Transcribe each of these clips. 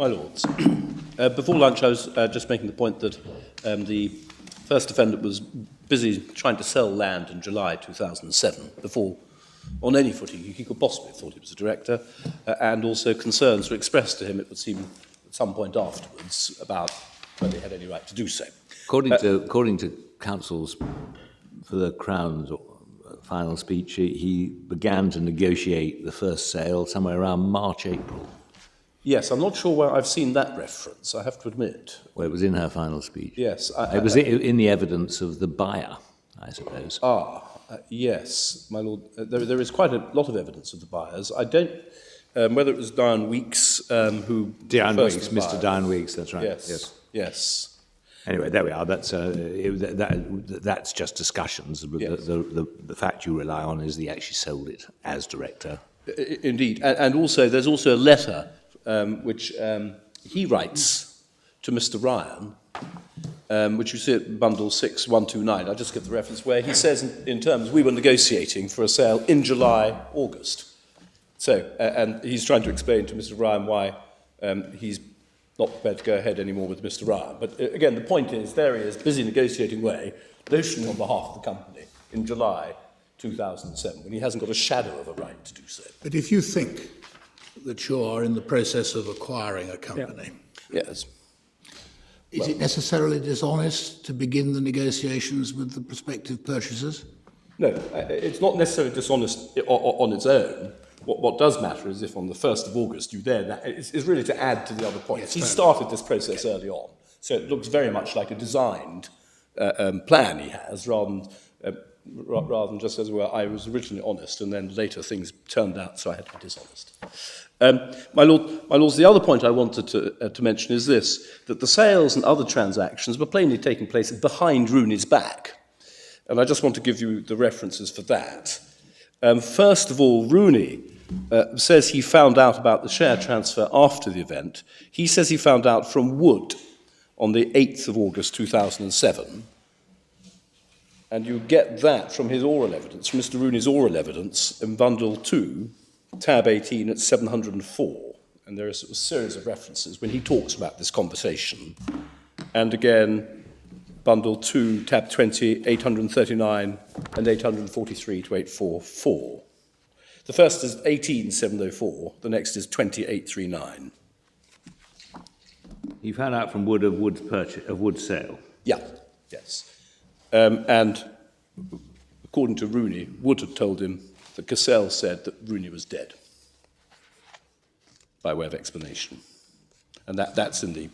My Lords, before lunch I was just making the point that the first defendant was busy trying to sell land in July 2007 before, on any footing, he could possibly have thought he was a director, and also concerns were expressed to him, it would seem, at some point afterwards, about whether he had any right to do so. According to counsel's, for the Crown's final speech, he began to negotiate the first sale somewhere around March, April. Yes, I'm not sure where I've seen that reference, I have to admit. Well, it was in her final speech. Yes. It was in the evidence of the buyer, I suppose. Yes, my Lord. There is quite a lot of evidence of the buyers. I don't, whether it was Diane Weeks who... Diane Weeks, Mr. Diane Weeks, that's right. Yes. Anyway, there we are. That's just discussions. Yes. The fact you rely on is he actually sold it as director. Indeed. And also, there's also a letter which he writes to Mr. Ryan, which you see at bundle 6129. I'll just give the reference, where he says in terms, we were negotiating for a sale in July, August. So, and he's trying to explain to Mr. Ryan why he's not prepared to go ahead anymore with Mr. Ryan. But again, the point is, there he is, busy negotiating away, notionally on behalf of the company, in July 2007, when he hasn't got a shadow of a right to do so. But if you think that you are in the process of acquiring a company, Yes. Is it necessarily dishonest to begin the negotiations with the prospective purchasers? No, it's not necessarily dishonest on its own. What does matter is if on the 1st of August you it's really to add to the other points. Yes, he started this process early on, so it looks very much like a designed plan he has, rather than just as well, I was originally honest and then later things turned out, so I had to be dishonest. My Lords, the other point I wanted to mention is this, that the sales and other transactions were plainly taking place behind Rooney's back. And I just want to give you the references for that. First of all, Rooney says he found out about the share transfer after the event. He says he found out from Wood on the 8th of August 2007. And you get that from his oral evidence, from Mr. Rooney's oral evidence in bundle 2, tab 18 at 704. And there is a series of references when he talks about this conversation. And again, bundle 2, tab 20, 839 and 843 to 844. The first is 18704, the next is 2839. He found out from Wood of Wood's sale. Yeah, yes. And according to Rooney, Wood had told him that Cassell said that Rooney was dead, by way of explanation. And that's in the...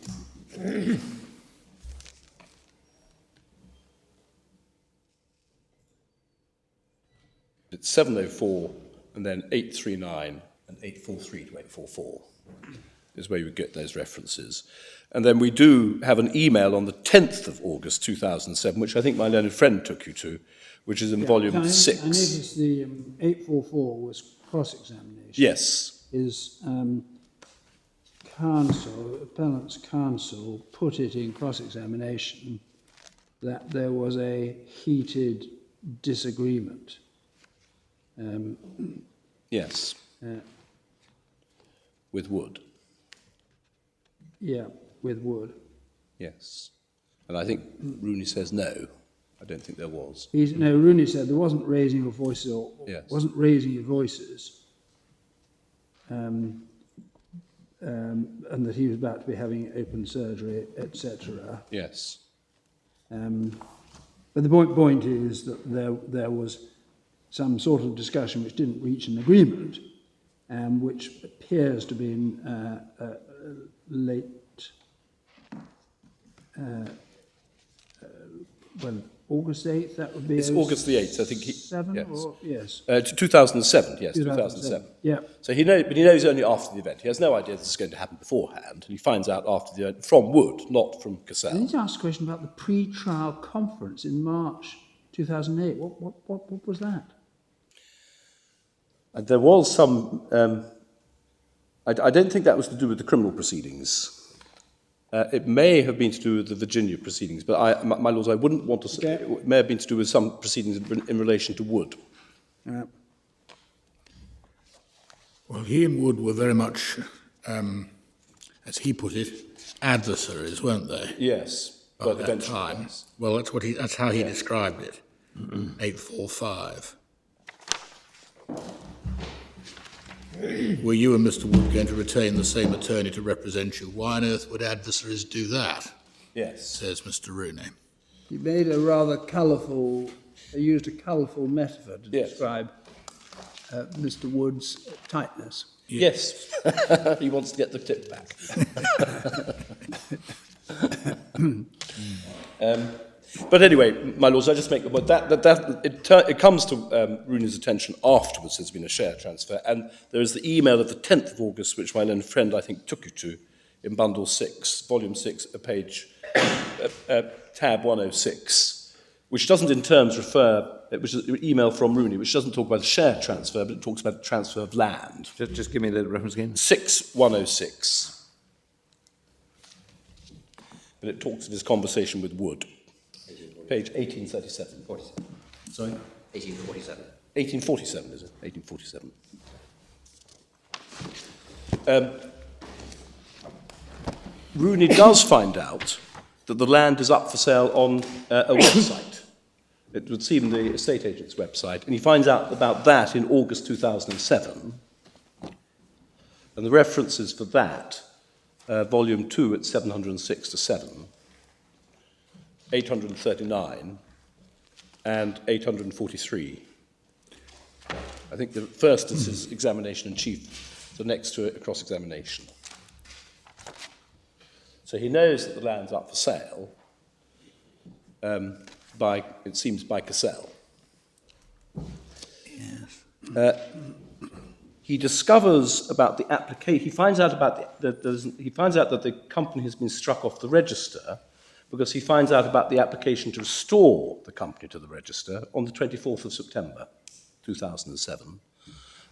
It's 704, and then 839, and 843 to 844 is where you would get those references. And then we do have an email on the 10th of August 2007, which I think my learned friend took you to, which is in volume 6. I noticed the 844 was cross-examination. Yes. Is appellant's counsel put it in cross-examination that there was a heated disagreement. Yes. With Wood. Yeah, with Wood. Yes. And I think Rooney says no. I don't think there was. No, Rooney said there wasn't raising of voices Yes. wasn't raising of voices, and that he was about to be having open surgery, etc. Yes. But the point is that there was some sort of discussion which didn't reach an agreement, which appears to be in late, August 8th, that would be... It's August the 8th, I think. Yes. 2007, yes, 2007. Yeah. So he knows only after the event. He has no idea this is going to happen beforehand, and he finds out after the event from Wood, not from Cassell. I need to ask a question about the pre-trial conference in March 2008. What was that? And there was some... I don't think that was to do with the criminal proceedings. It may have been to do with the Virginia proceedings, but my lords, I wouldn't want to say it may have been to do with some proceedings in relation to Wood. Well, he and Wood were very much as he put it, adversaries, weren't they? Yes, By but that eventually. time. yes. Well, that's how he described it. 845. Were you and Mr. Wood going to retain the same attorney to represent you? Why on earth would adversaries do that? Yes. Says Mr. Rooney. He made a rather colourful, he used a colourful metaphor to Yes. describe Mr. Wood's tightness. Yes. He wants to get the tip back. But anyway, my lords, I just make the point it comes to Rooney's attention afterwards. There's been a share transfer, and there is the email of the 10th of August, which my learned friend I think took you to, in bundle 6, volume 6, page tab 106, which doesn't in terms refer, which is an email from Rooney, which doesn't talk about the share transfer, but it talks about the transfer of land. Just give me the reference again. 6106. But it talks of his conversation with Wood. Page 1837. Sorry? 1847. 1847, is it? 1847. Rooney does find out that the land is up for sale on a website. It would seem the estate agent's website, and he finds out about that in August 2007. And the references for that, volume 2 at 706 to 7, 839, and 843. I think the first is his examination in chief, the next to it, a cross-examination. So he knows that the land's up for sale, it seems, by Cassell. Yes. He discovers about the application. He finds out about he finds out that the company has been struck off the register because he finds out about the application to restore the company to the register on the 24th of September, 2007. And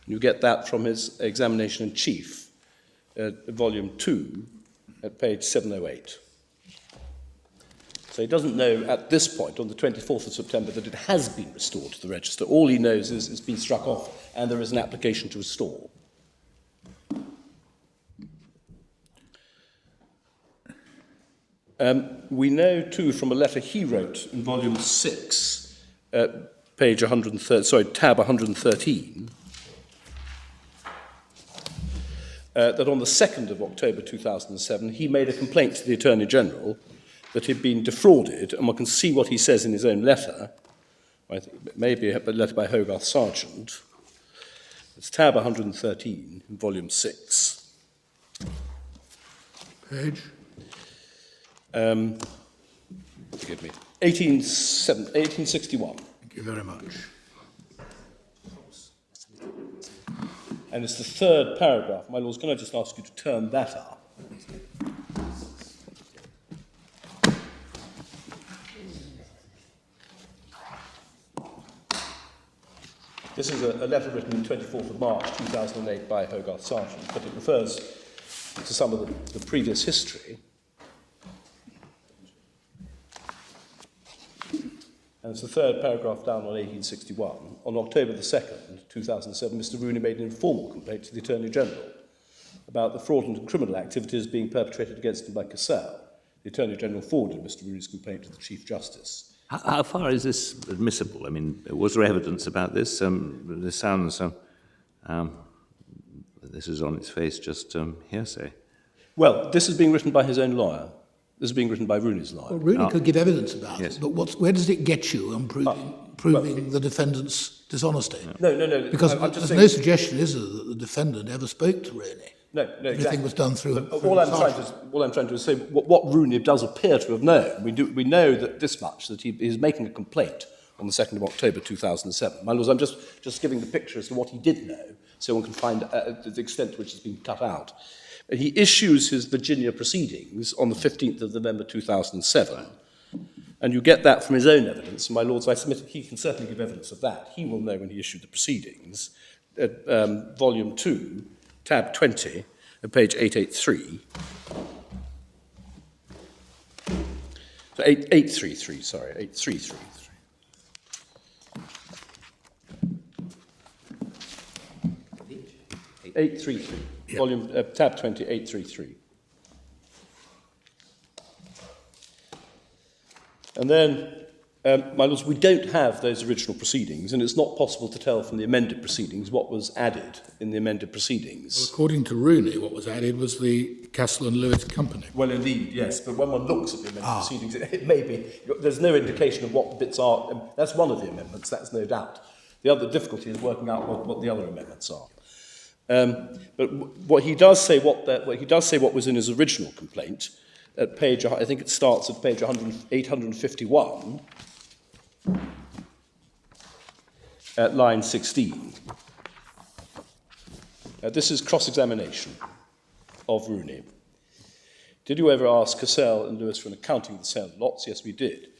you get that from his examination in chief, volume 2, at page 708. So he doesn't know at this point, on the 24th of September, that it has been restored to the register. All he knows is it's been struck off and there is an application to restore. We know, too, from a letter he wrote in volume 6, page 130, tab 113, that on the 2nd of October 2007, he made a complaint to the Attorney General that he'd been defrauded, and one can see what he says in his own letter. I think it may be a letter by Hogarth Sargent. It's tab 113 in volume 6. Page? Forgive me. 1861. Thank you very much. And it's the third paragraph. My lords, can I just ask you to turn that up? This is a letter written on 24th of March 2008 by Hogarth Sargent, but it refers to some of the previous history. And it's the third paragraph down on 1861. On October the 2nd, 2007, Mr. Rooney made an informal complaint to the Attorney General about the fraudulent and criminal activities being perpetrated against him by Cassell. The Attorney General forwarded Mr. Rooney's complaint to the Chief Justice. How far is this admissible? I mean, was there evidence about this? This sounds, this is on its face just hearsay. Well, this is being written by his own lawyer. This is being written by Rooney's lawyer. Well, Rooney could give evidence about Yes. it, but where does it get you on proving the defendant's dishonesty? No. Because I'm just there's saying, no suggestion, is there, that the defendant ever spoke to Rooney? No, Everything exactly. was done through. But through all I'm Sargent. trying to say, what Rooney does appear to have known, we know that this much, that he is making a complaint on the 2nd of October 2007. My lords, I'm just giving the picture as to what he did know, so one can find the extent to which it's been cut out. He issues his Virginia proceedings on the 15th of November 2007, and you get that from his own evidence. And my lords, I submit he can certainly give evidence of that. He will know when he issued the proceedings. Volume 2, tab 20, page 883. So 833, sorry, 833. 833, volume, tab 20, 833. And then, my lords, we don't have those original proceedings, and it's not possible to tell from the amended proceedings what was added in the amended proceedings. Well, according to Rooney, what was added was the Cassell and Lewis Company. Well, indeed, yes, but when one looks at the amended proceedings, it may be, there's no indication of what the bits are. That's one of the amendments, that's no doubt. The other difficulty is working out what the other amendments are. But what he does say, what was in his original complaint, at page, I think it starts at page 851, at line 16. This is cross-examination of Rooney. Did you ever ask Cassell and Lewis for an accounting of the sale of lots? Yes, we did.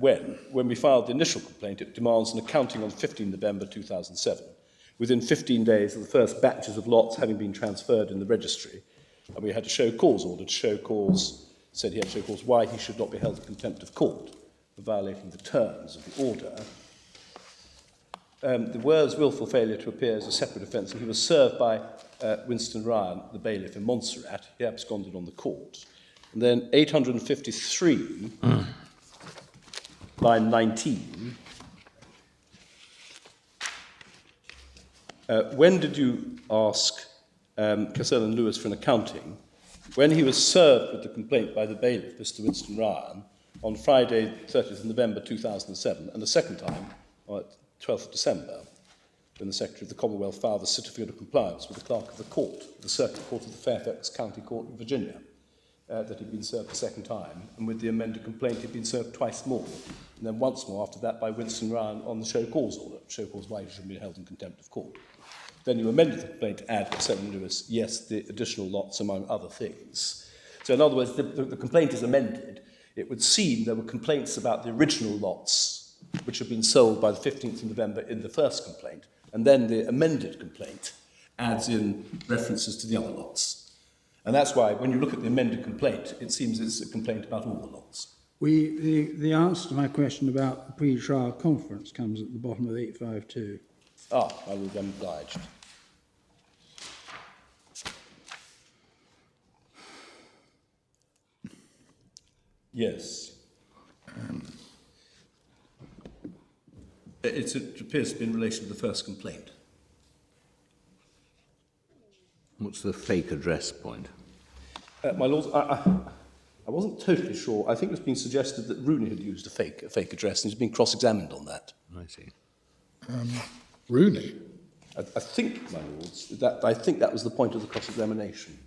When we filed the initial complaint, it demands an accounting on 15 November 2007, within 15 days of the first batches of lots having been transferred in the registry. And we had a show cause order to show cause, said he had to show cause why he should not be held in contempt of court for violating the terms of the order. The words willful failure to appear as a separate offence, and he was served by Winston Ryan, the bailiff in Montserrat. He absconded on the court. And then 853, line 19. When did you ask Cassell and Lewis for an accounting? When he was served with the complaint by the bailiff, Mr. Winston Ryan, on Friday, 30th of November 2007, and a second time, on 12th of December, when the Secretary of the Commonwealth filed the certificate of compliance with the Clerk of the Court, the Circuit Court of the Fairfax County Court in Virginia, that he'd been served a second time, and with the amended complaint he'd been served twice more, and then once more after that by Winston Ryan on the show cause order, show cause why he should be held in contempt of court. Then you amended the complaint to add Cassell and Lewis, yes, the additional lots among other things. So in other words, the complaint is amended. It would seem there were complaints about the original lots, which had been sold by the 15th of November in the first complaint, and then the amended complaint adds in references to the other lots. And that's why, when you look at the amended complaint, it seems it's a complaint about all the lots. The answer to my question about the pre-trial conference comes at the bottom of 852. I will be obliged. Yes. It appears to be in relation to the first complaint. What's the fake address point? My lords, I wasn't totally sure. I think it's been suggested that Rooney had used a fake address, and he's been cross-examined on that. I see. Rooney? I think, my lords, that was the point of the cross-examination.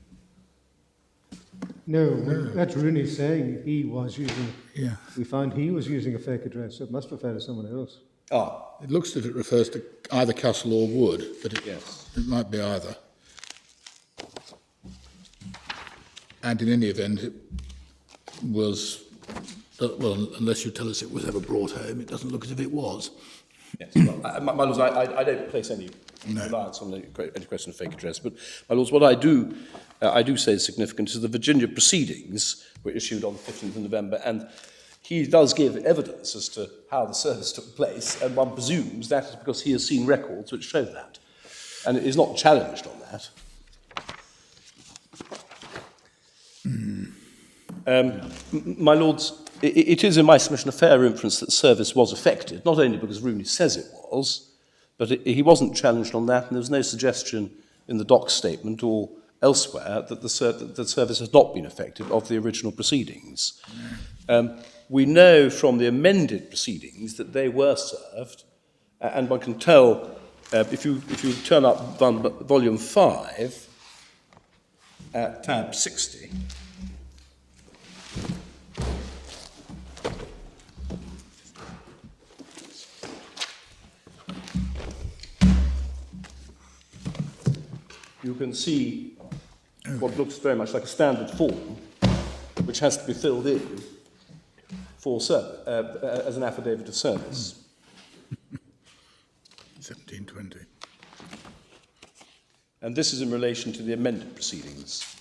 No, that's Rooney saying he was using. Yeah. We found he was using a fake address, so it must refer to someone else. It looks as if it refers to either Cassell or Wood, but it might be either. And in any event, it was, well, unless you tell us it was ever brought home, it doesn't look as if it was. Yes, well, my lords, I don't place any reliance on any question of fake address, but, my lords, what I do say is significant is the Virginia proceedings were issued on the 15th of November, and he does give evidence as to how the service took place, and one presumes that is because he has seen records which show that, and it is not challenged on that. My lords, it is in my submission a fair inference that service was affected, not only because Rooney says it was, but he wasn't challenged on that, and there was no suggestion in the doc statement or elsewhere that the service has not been affected of the original proceedings. We know from the amended proceedings that they were served, and one can tell, if you turn up volume 5, at tab 60, you can see what looks very much like a standard form, which has to be filled in for as an affidavit of service. 1720. And this is in relation to the amended proceedings.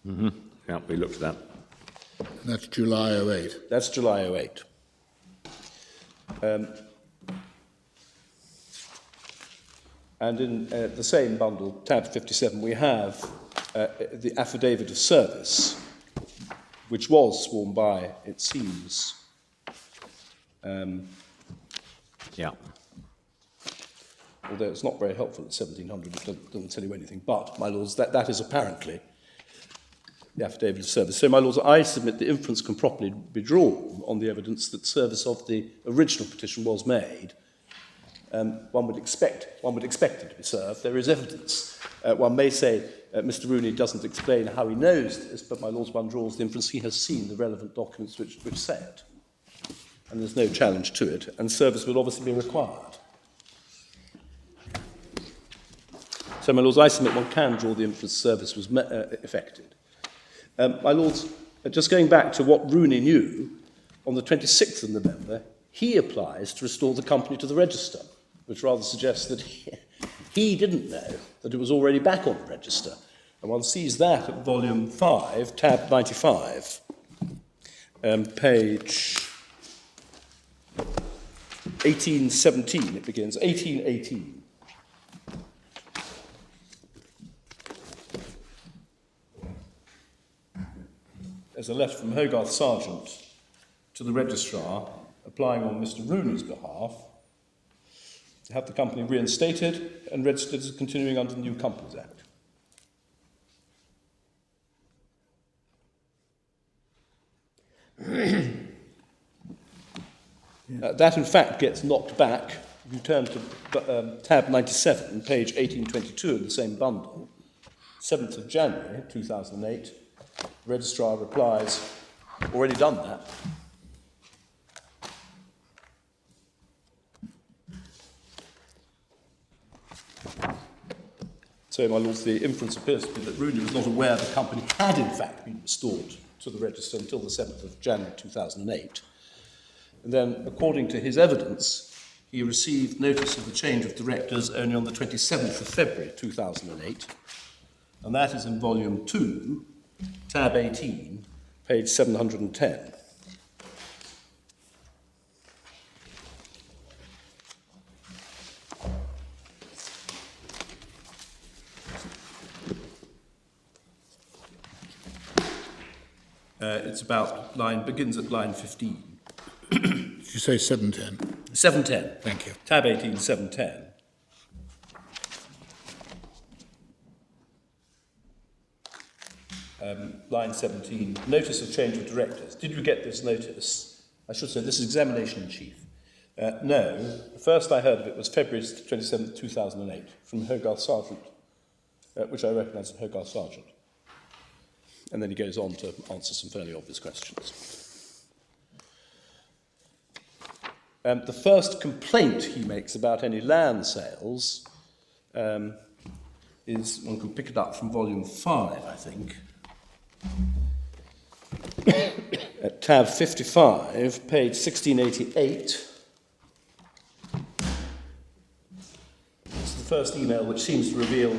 Mm-hmm. Yeah, we looked at that. That's July 08. That's July 08. And in the same bundle, tab 57, we have the affidavit of service, which was sworn by, it seems, Yeah. Although it's not very helpful at 1700, it doesn't tell you anything. But, my lords, that is apparently the affidavit of service. So, my lords, I submit the inference can properly be drawn on the evidence that service of the original petition was made. One would expect it to be served. There is evidence. One may say Mr. Rooney doesn't explain how he knows this, but, my lords, one draws the inference he has seen the relevant documents which say it. And there's no challenge to it, and service will obviously be required. So, my lords, I submit one can draw the inference service was effected. My lords, just going back to what Rooney knew, on the 26th of November, he applies to restore the company to the register, which rather suggests that he didn't know that it was already back on the register. And one sees that at volume 5, tab 95, page 1817, it begins, 1818. There's a letter from Hogarth Sargent to the registrar applying on Mr. Rooney's behalf to have the company reinstated and registered as continuing under the New Companies Act. That, in fact, gets knocked back. If you turn to tab 97, page 1822 in the same bundle, 7th of January 2008, the registrar replies, already done that. So, my lords, the inference appears to be that Rooney was not aware the company had, in fact, been restored to the register until the 7th of January 2008. And then, according to his evidence, he received notice of the change of directors only on the 27th of February 2008, and that is in volume 2, tab 18, page 710. It's about begins at line 15. Did you say 710? 710. Thank you. Tab 18, 710. Line 17, notice of change of directors. Did you get this notice? I should say, this is examination in chief. No. The first I heard of it was February 27, 2008, from Hogarth Sargent, which I recognise as Hogarth Sargent. And then he goes on to answer some fairly obvious questions. The first complaint he makes about any land sales is, one can pick it up from volume 5, I think. At tab 55, page 1688. It's the first email which seems to reveal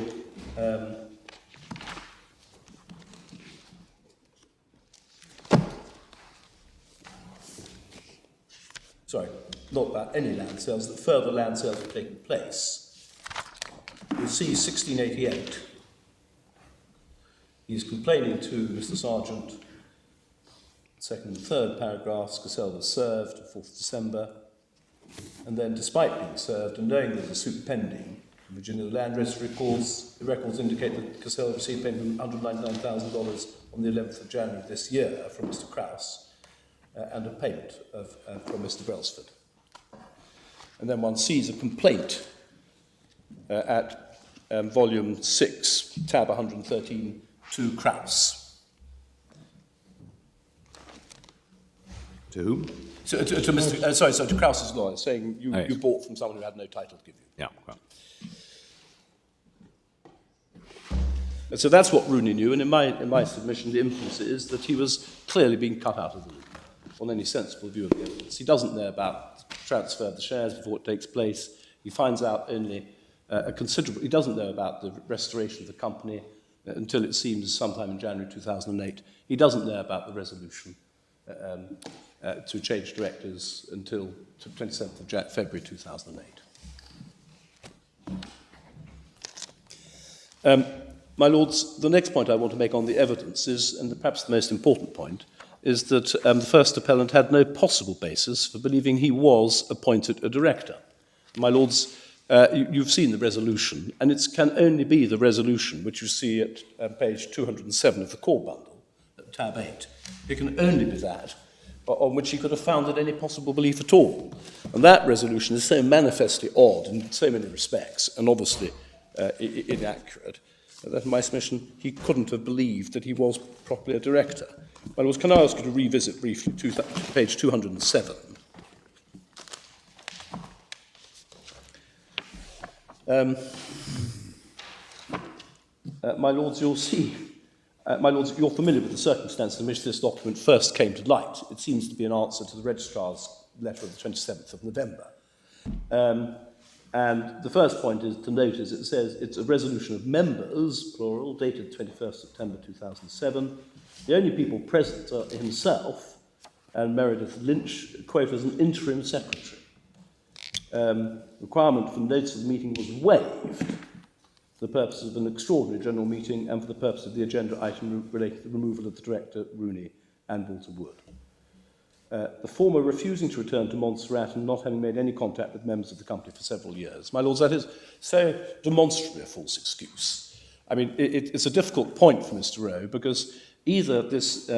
sorry, not about any land sales, that further land sales have taken place. You'll see 1688. He's complaining to Mr. Sargent, second and third paragraphs, Cassell was served, 4th December, and then despite being served and knowing there's a suit pending, the Virginia Land Registry the records indicate that Cassell received payment of $199,000 on the 11th of January this year from Mr. Krause, and a payment from Mr. Brailsford. And then one sees a complaint at volume 6, tab 113, to Krause. To whom? To Mr. To Krause's lawyer, saying you bought from someone who had no title to give you. Yeah. Well. And so that's what Rooney knew, and in my submission, the inference is that he was clearly being cut out of the loop on any sensible view of the evidence. He doesn't know about the transfer of the shares before it takes place. He finds out only he doesn't know about the restoration of the company until it seems sometime in January 2008. He doesn't know about the resolution to change directors until 27th of February 2008. My lords, the next point I want to make on the evidence is, and perhaps the most important point, is that the first appellant had no possible basis for believing he was appointed a director. My Lords, you've seen the resolution, and it can only be the resolution which you see at page 207 of the core bundle, at tab 8. It can only be that on which he could have founded any possible belief at all. And that resolution is so manifestly odd in so many respects, and obviously inaccurate, that in my submission he couldn't have believed that he was properly a director. My Lords, can I ask you to revisit briefly page 207? My Lords, you'll see, my Lords, you're familiar with the circumstances in which this document first came to light. It seems to be an answer to the Registrar's letter of the 27th of November. And the first point is to note is it says it's a resolution of members, plural, dated 21st September 2007. The only people present are himself and Meredith Lynch, quote, as an interim secretary. Requirement for notice of the meeting was waived for the purpose of an extraordinary general meeting and for the purpose of the agenda item related to the removal of the director, Rooney, and Walter Wood. The former refusing to return to Montserrat and not having made any contact with members of the company for several years. My Lords, that is so demonstrably a false excuse. I mean, it's a difficult point for Mr. Rowe, because either this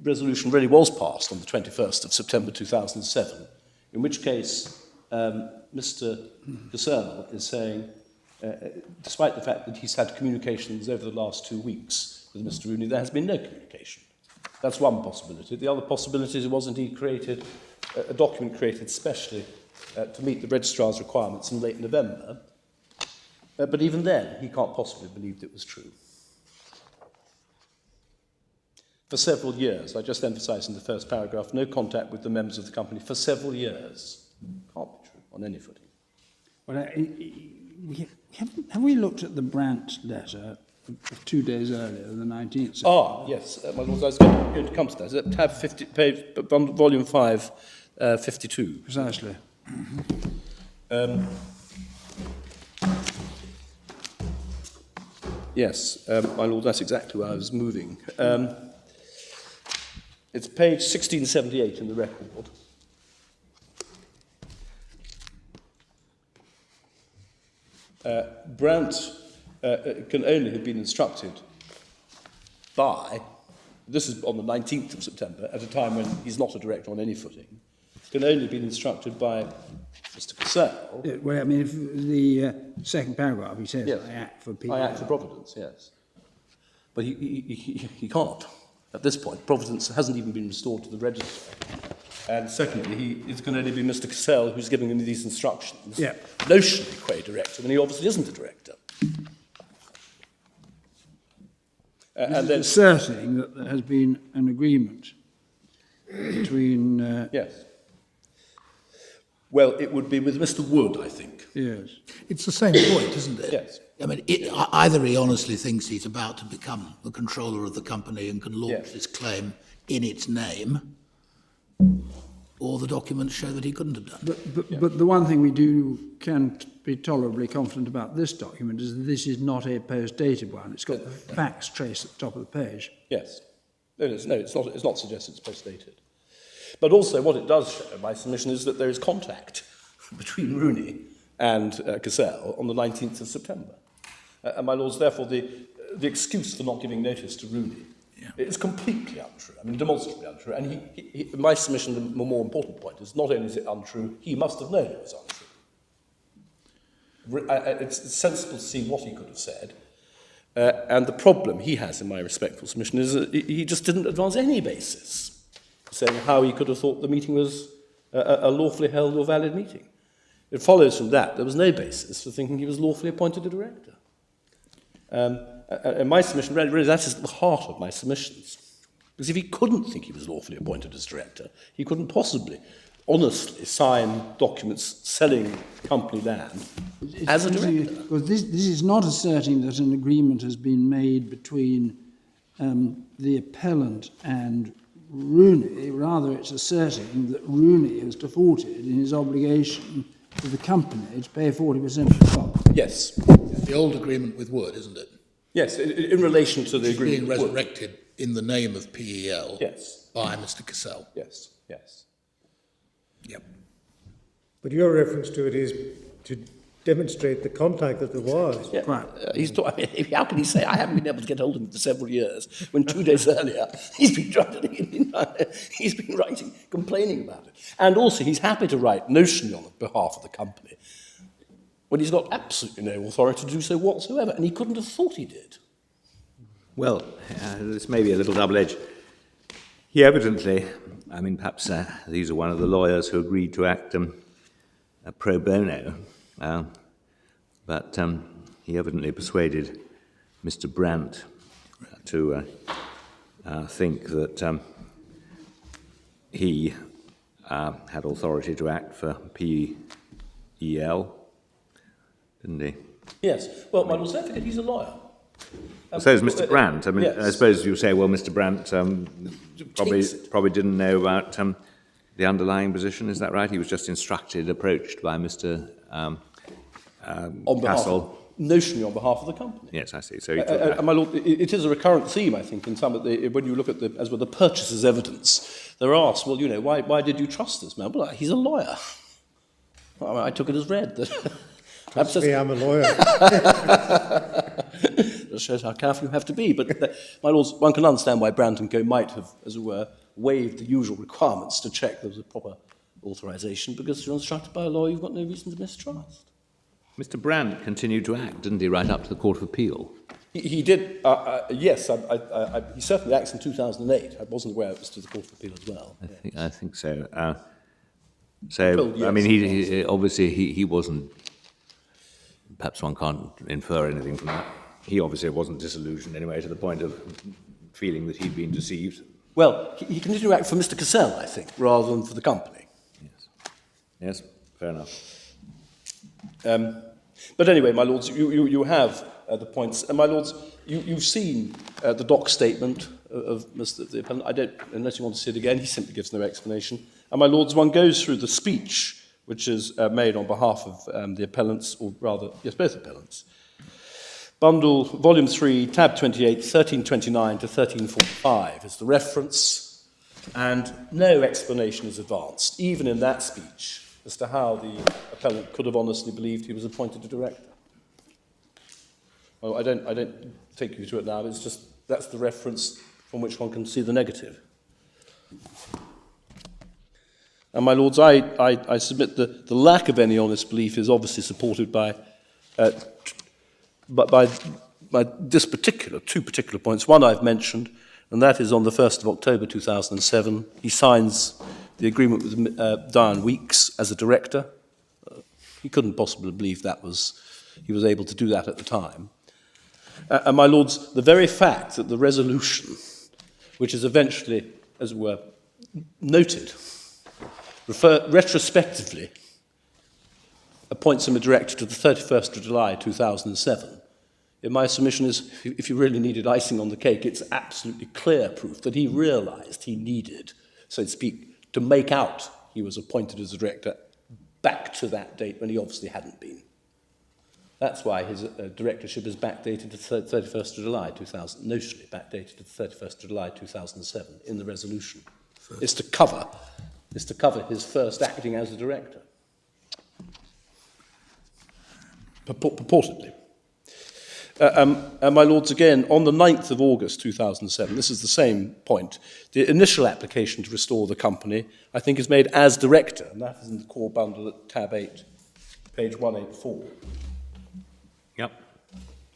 resolution really was passed on the 21st of September 2007, in which case Mr. Cassell is saying, despite the fact that he's had communications over the last 2 weeks with Mr. Rooney, there has been no communication. That's one possibility. The other possibility is it was indeed created, a document created specially to meet the Registrar's requirements in late November. But even then, he can't possibly believe it was true. For several years, I just emphasise in the first paragraph, no contact with the members of the company for several years. Can't be true on any footing. Well, have we looked at the Brandt letter of 2 days earlier, the 19th? Ah, yes, my Lords, I was going to come to that. Is it tab 50, page, volume 5, 52? Precisely. Yes, my Lord, that's exactly where I was moving. It's page 1678 in the record. Brandt can only have been instructed by, this is on the 19th of September, at a time when he's not a director on any footing, can only have been instructed by Mr. Cassell. Yeah, well, I mean, if the second paragraph, he says, Yes. I act for people. I act for Providence, yes. But he can't. At this point, Providence hasn't even been restored to the register. And secondly, it's going to only be Mr. Cassell who's giving him these instructions, Yeah. notionally qua director, when he obviously isn't a director. And then, asserting that there has been an agreement between... yes. Well, it would be with Mr. Wood, I think. Yes. It's the same point, isn't it? Yes. I mean, either he honestly thinks he's about to become the controller of the company and can launch this claim in its name, or the documents show that he couldn't have done. But the one thing we can be tolerably confident about this document is that this is not a post-dated one. It's got the facts traced at the top of the page. Yes. No, it's not suggested it's post-dated. But also what it does show, my submission, is that there is contact between Rooney and Cassell on the 19th of September. And my Lords, therefore, the excuse for not giving notice to Rooney is completely untrue, I mean, demonstrably untrue. And my submission, the more important point, is not only is it untrue, he must have known it was untrue. It's sensible to see what he could have said. And the problem he has, in my respectful submission, is that he just didn't advance any basis saying how he could have thought the meeting was a lawfully held or valid meeting. It follows from that there was no basis for thinking he was lawfully appointed a director. And my submission, really, that is the heart of my submissions. Because if he couldn't think he was lawfully appointed as director, he couldn't possibly honestly sign documents selling company land as a director. Because this is not asserting that an agreement has been made between the appellant and Rooney. Rather, it's asserting that Rooney has defaulted in his obligation to the company to pay 40% of the stock. Yes. The old agreement with Wood, isn't it? Yes, in relation to the agreement. Being resurrected in the name of PEL Yes, by Mr. Cassell. yes, yes. Yep. But your reference to it is to demonstrate the contact that there was. Yeah. I mean, how can he say I haven't been able to get hold of him for several years when 2 days earlier he's been writing, complaining about it. And also he's happy to write notionally on behalf of the company when he's got absolutely no authority to do so whatsoever, and he couldn't have thought he did. Well, this may be a little double-edged. He evidently, I mean, perhaps these are one of the lawyers who agreed to act pro bono, but he evidently persuaded Mr. Brandt to think that he had authority to act for PEL, didn't he? Yes. Well, my Lord, don't forget he's a lawyer. So is Mr. Brandt. I mean, yes. I suppose you say, well, Mr. Brandt probably didn't know about the underlying position. Is that right? He was just instructed, approached by Mr. On behalf, Cassell. notionally on behalf of the company. Yes, I see. So he took that. My Lord, it is a recurrent theme, I think, in some of the, when you look at the, as well, the purchaser's evidence, they're asked, well, you know, why did you trust this man? Well, he's a lawyer. I took it as read. Trust me, I'm a lawyer. That shows how careful you have to be. But, my lords, one can understand why Brandt and Co. might have, as it were, waived the usual requirements to check there was a proper authorisation, because you're instructed by a lawyer, you've got no reason to mistrust. Mr. Brandt continued to act, didn't he, right up to the Court of Appeal? He did, yes. He certainly acts in 2008. I wasn't aware it was to the Court of Appeal as well. I think so. Well, yes. I mean, he obviously he wasn't. Perhaps one can't infer anything from that. He obviously wasn't disillusioned anyway, to the point of feeling that he'd been deceived. Well, he continued to act for Mr. Cassell, I think, rather than for the company. Yes, fair enough. But anyway, my lords, you have the points. And my lords, you've seen the doc statement of Mr. the appellant. I don't, unless you want to see it again, he simply gives no explanation. And my lords, one goes through the speech which is made on behalf of the appellants, or rather, yes, both appellants. Bundle, Volume 3, Tab 28, 1329 to 1345 is the reference, and no explanation is advanced, even in that speech, as to how the appellant could have honestly believed he was appointed a director. Well, I don't take you to it now, it's just, that's the reference from which one can see the negative. And my lords, I submit that the lack of any honest belief is obviously supported by this particular, two particular points. One I've mentioned, and that is on the 1st of October 2007. He signs the agreement with Diane Weeks as a director. He couldn't possibly believe he was able to do that at the time. And my lords, the very fact that the resolution, which is eventually, as it were, noted, retrospectively appoints him a director to the 31st of July 2007. My submission is, if you really needed icing on the cake, it's absolutely clear proof that he realised he needed, so to speak, to make out he was appointed as a director back to that date when he obviously hadn't been. That's why his directorship is backdated to 31st of July 2000, notionally backdated to the 31st of July 2007 in the resolution. Is to cover his first acting as a director. Purportedly. And my lords, again, on the 9th of August 2007, this is the same point, the initial application to restore the company, I think, is made as director, and that is in the core bundle at tab 8, page 184. Yep.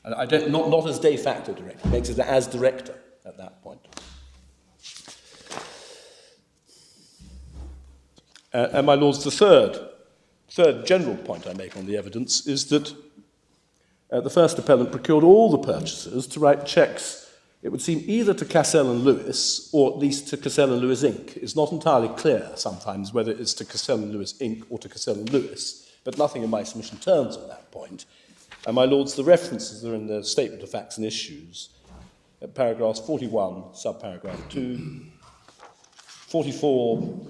And not as de facto director, it makes it as director at that point. And my lords, the third general point I make on the evidence is that the first appellant procured all the purchasers to write cheques, it would seem, either to Cassell and Lewis, or at least to Cassell and Lewis Inc. It's not entirely clear sometimes whether it's to Cassell and Lewis Inc. or to Cassell and Lewis, but nothing in my submission turns on that point. And my lords, the references are in the Statement of Facts and Issues, at paragraphs 41, subparagraph 2, 44,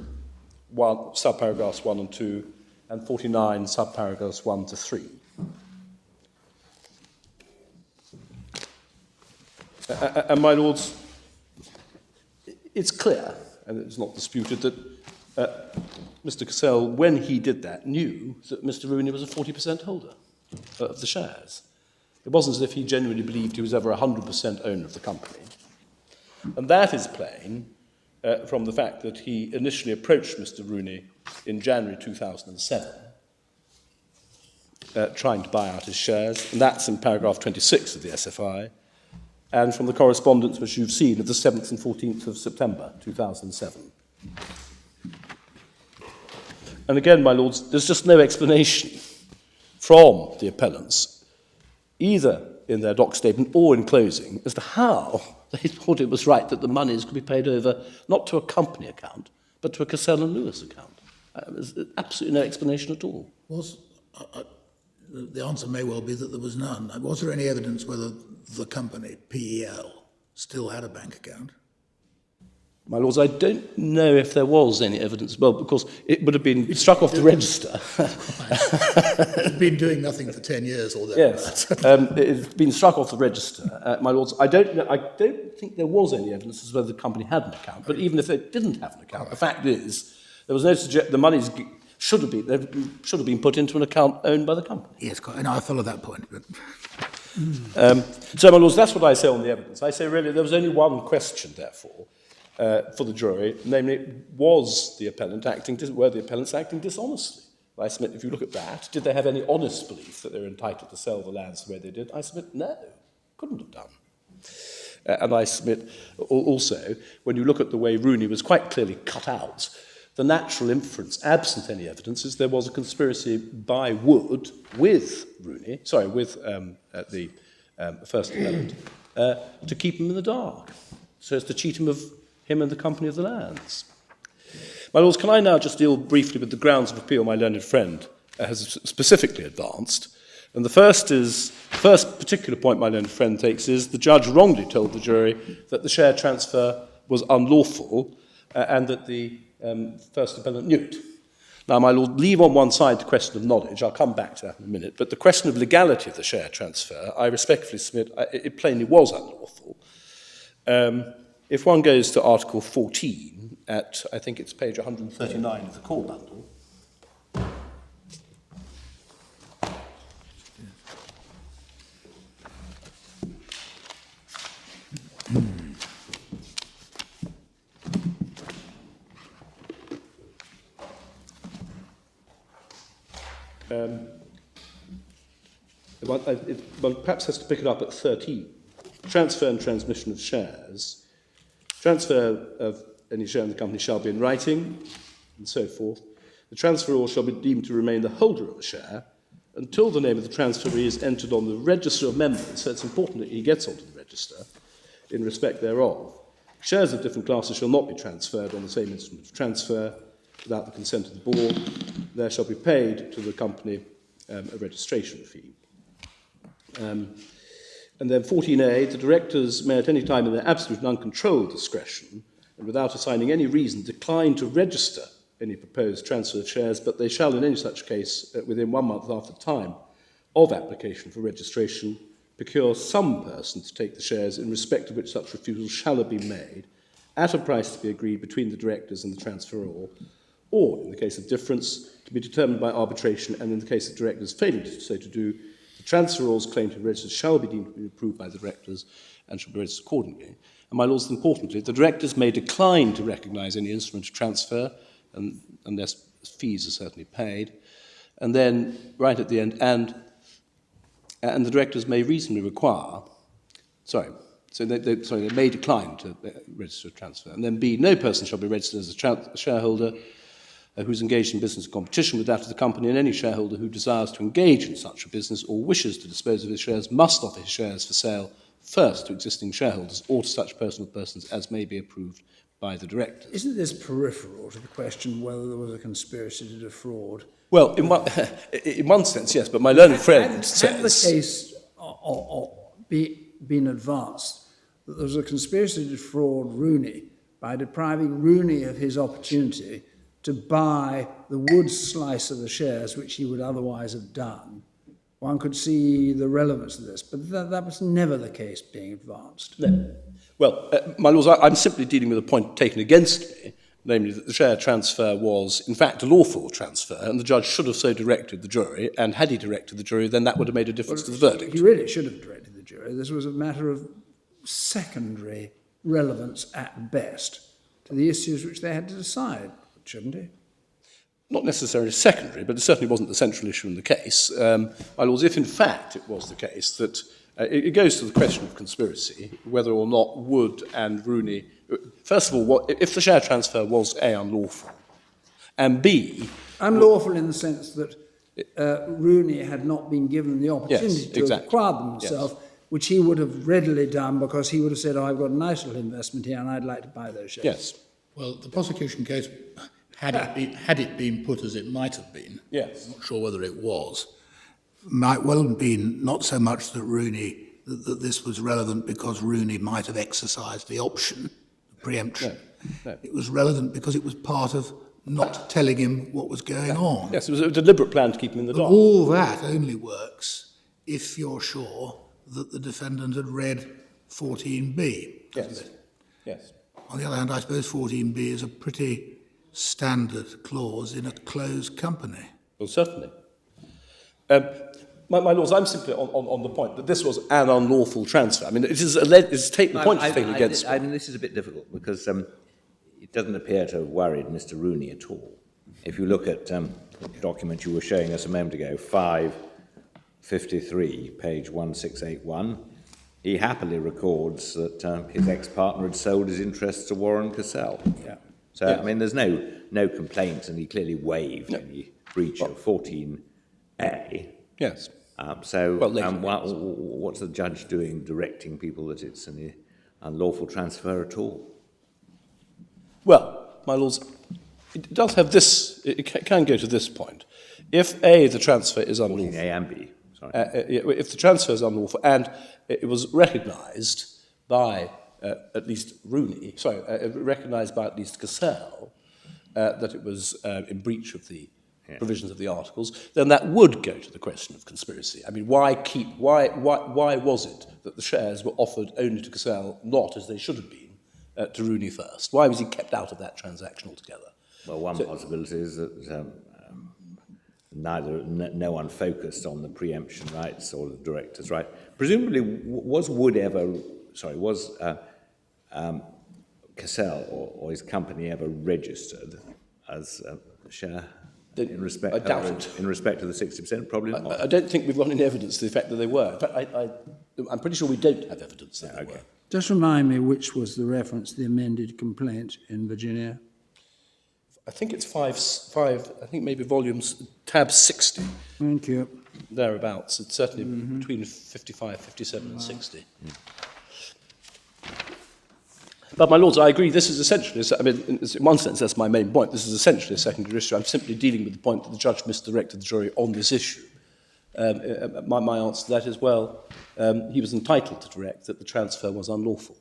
subparagraphs 1 and 2, and 49, subparagraphs 1 to 3. And my lords, it's clear, and it's not disputed, that Mr. Cassell, when he did that, knew that Mr. Rooney was a 40% holder of the shares. It wasn't as if he genuinely believed he was ever 100% owner of the company. And that is plain from the fact that he initially approached Mr. Rooney in January 2007, trying to buy out his shares, and that's in paragraph 26 of the SFI, and from the correspondence which you've seen of the 7th and 14th of September 2007. And again, my lords, there's just no explanation from the appellants, either in their doc statement or in closing, as to how they thought it was right that the monies could be paid over not to a company account, but to a Cassell and Lewis account. There's absolutely no explanation at all. The answer may well be that there was none. Was there any evidence whether the company, PEL, still had a bank account? My lords, I don't know if there was any evidence, well, because it would have been struck off the register. It's been doing nothing for 10 years or thereabouts. Yes, it's been struck off the register. My lords, I don't think there was any evidence as to whether the company had an account, but even if they didn't have an account, the fact is, there was no suggestion the monies should have been put into an account owned by the company. Yes, quite. And I follow that point. But so, my lords, that's what I say on the evidence. I say, really, there was only one question, therefore, for the jury, namely, were the appellants acting dishonestly? I submit, if you look at that, did they have any honest belief that they were entitled to sell the lands the way they did? I submit, no, couldn't have done. And I submit also, when you look at the way Rooney was quite clearly cut out, the natural inference, absent any evidence, is there was a conspiracy by Wood with Rooney, with the first appellant, to keep him in the dark, so as to cheat him of him and the company of the lands. My lords, can I now just deal briefly with the grounds of appeal my learned friend has specifically advanced? And the first particular point my learned friend takes is the judge wrongly told the jury that the share transfer was unlawful and that the first appellant knew it. Now, my lord, leave on one side the question of knowledge. I'll come back to that in a minute. But the question of legality of the share transfer, I respectfully submit, it plainly was unlawful. If one goes to Article 14 at, I think it's page 139 of the core bundle, one perhaps has to pick it up at 13. Transfer and transmission of shares. Transfer of any share in the company shall be in writing, and so forth. The transferor shall be deemed to remain the holder of a share until the name of the transferee is entered on the register of members, so it's important that he gets onto the register in respect thereof. Shares of different classes shall not be transferred on the same instrument of transfer without the consent of the board. There shall be paid to the company a registration fee. And then 14A, the directors may at any time in their absolute and uncontrolled discretion and without assigning any reason decline to register any proposed transfer of shares, but they shall in any such case, within 1 month after the time of application for registration, procure some person to take the shares in respect of which such refusal shall have been made at a price to be agreed between the directors and the transferor, or, in the case of difference, to be determined by arbitration, and in the case of directors failing so to do, the transferor's claim to be registered shall be deemed to be approved by the directors and shall be registered accordingly. And, my lords, importantly, the directors may decline to recognise any instrument of transfer, unless fees are certainly paid. And then, right at the end, and the directors may reasonably require, they may decline to register a transfer. And then B, no person shall be registered as a shareholder who's engaged in business competition with that of the company, and any shareholder who desires to engage in such a business or wishes to dispose of his shares must offer his shares for sale first to existing shareholders or to such personal persons as may be approved by the directors. Isn't this peripheral to the question whether there was a conspiracy to defraud? Well, in one sense, yes, but my learned friend says... Had the case been advanced that there was a conspiracy to defraud Rooney by depriving Rooney of his opportunity to buy the Wood slice of the shares, which he would otherwise have done, one could see the relevance of this, but that was never the case being advanced. No. Well, my lords, I'm simply dealing with a point taken against me, namely that the share transfer was, in fact, a lawful transfer, and the judge should have so directed the jury, and had he directed the jury, then that would have made a difference to the verdict. He really should have directed the jury. This was a matter of secondary relevance at best to the issues which they had to decide, shouldn't he? Not necessarily secondary, but it certainly wasn't the central issue in the case. My lords, if in fact it was the case that it goes to the question of conspiracy, whether or not Wood and Rooney, first of all, if the share transfer was A, unlawful, and B... Unlawful in the sense that Rooney had not been given the opportunity to acquire them himself, which he would have readily done because he would have said, oh, I've got a nice little investment here and I'd like to buy those shares. Yes. Well, the prosecution case, had it been put as it might have been, Yes. I'm not sure whether it was, might well have been not so much that Rooney, that this was relevant because Rooney might have exercised the option, the preemption. No. It was relevant because it was part of not telling him what was going on. Yes, it was a deliberate plan to keep him in the But dark. all that only works if you're sure that the defendant had read 14b. Yes. Yes. On the other hand, I suppose 14b is a pretty standard clause in a closed company. Well, certainly. My lords, I'm simply on the point that this was an unlawful transfer. I mean, it's taken the point is taken against me. I mean, this is a bit difficult because it doesn't appear to have worried Mr. Rooney at all. If you look at the document you were showing us a moment ago, 553, page 1681, he happily records that his ex-partner had sold his interests to Warren Cassell. Yeah. So, Yeah. I mean, there's no complaint, and he clearly waived any breach of 14A. Yes. What's the judge doing directing people that it's an unlawful transfer at all? Well, my lords, it does have this, it can go to this point. If A, the transfer is unlawful. 14A and B, sorry. If the transfer is unlawful and it was recognised by at least Rooney, recognised by at least Cassell, that it was in breach of the provisions of the articles, then that would go to the question of conspiracy. I mean, why was it that the shares were offered only to Cassell, not as they should have been to Rooney first? Why was he kept out of that transaction altogether? Well, one possibility is that no one focused on the preemption rights or the director's right. Presumably, was Cassell or his company ever registered as a share in respect? I doubt it. In respect to the 60%, probably not. I don't think we've got any evidence to the effect that they were. In fact, I'm pretty sure we don't have evidence that they were. Just remind me which was the reference, the amended complaint in Virginia. I think it's I think maybe volumes, tab 60, Thank you. thereabouts. It's certainly between 55, 57 and 60. But, my lords, I agree, this is essentially, I mean, in one sense, that's my main point. This is essentially a secondary issue. I'm simply dealing with the point that the judge misdirected the jury on this issue. My answer to that is, well, he was entitled to direct that the transfer was unlawful.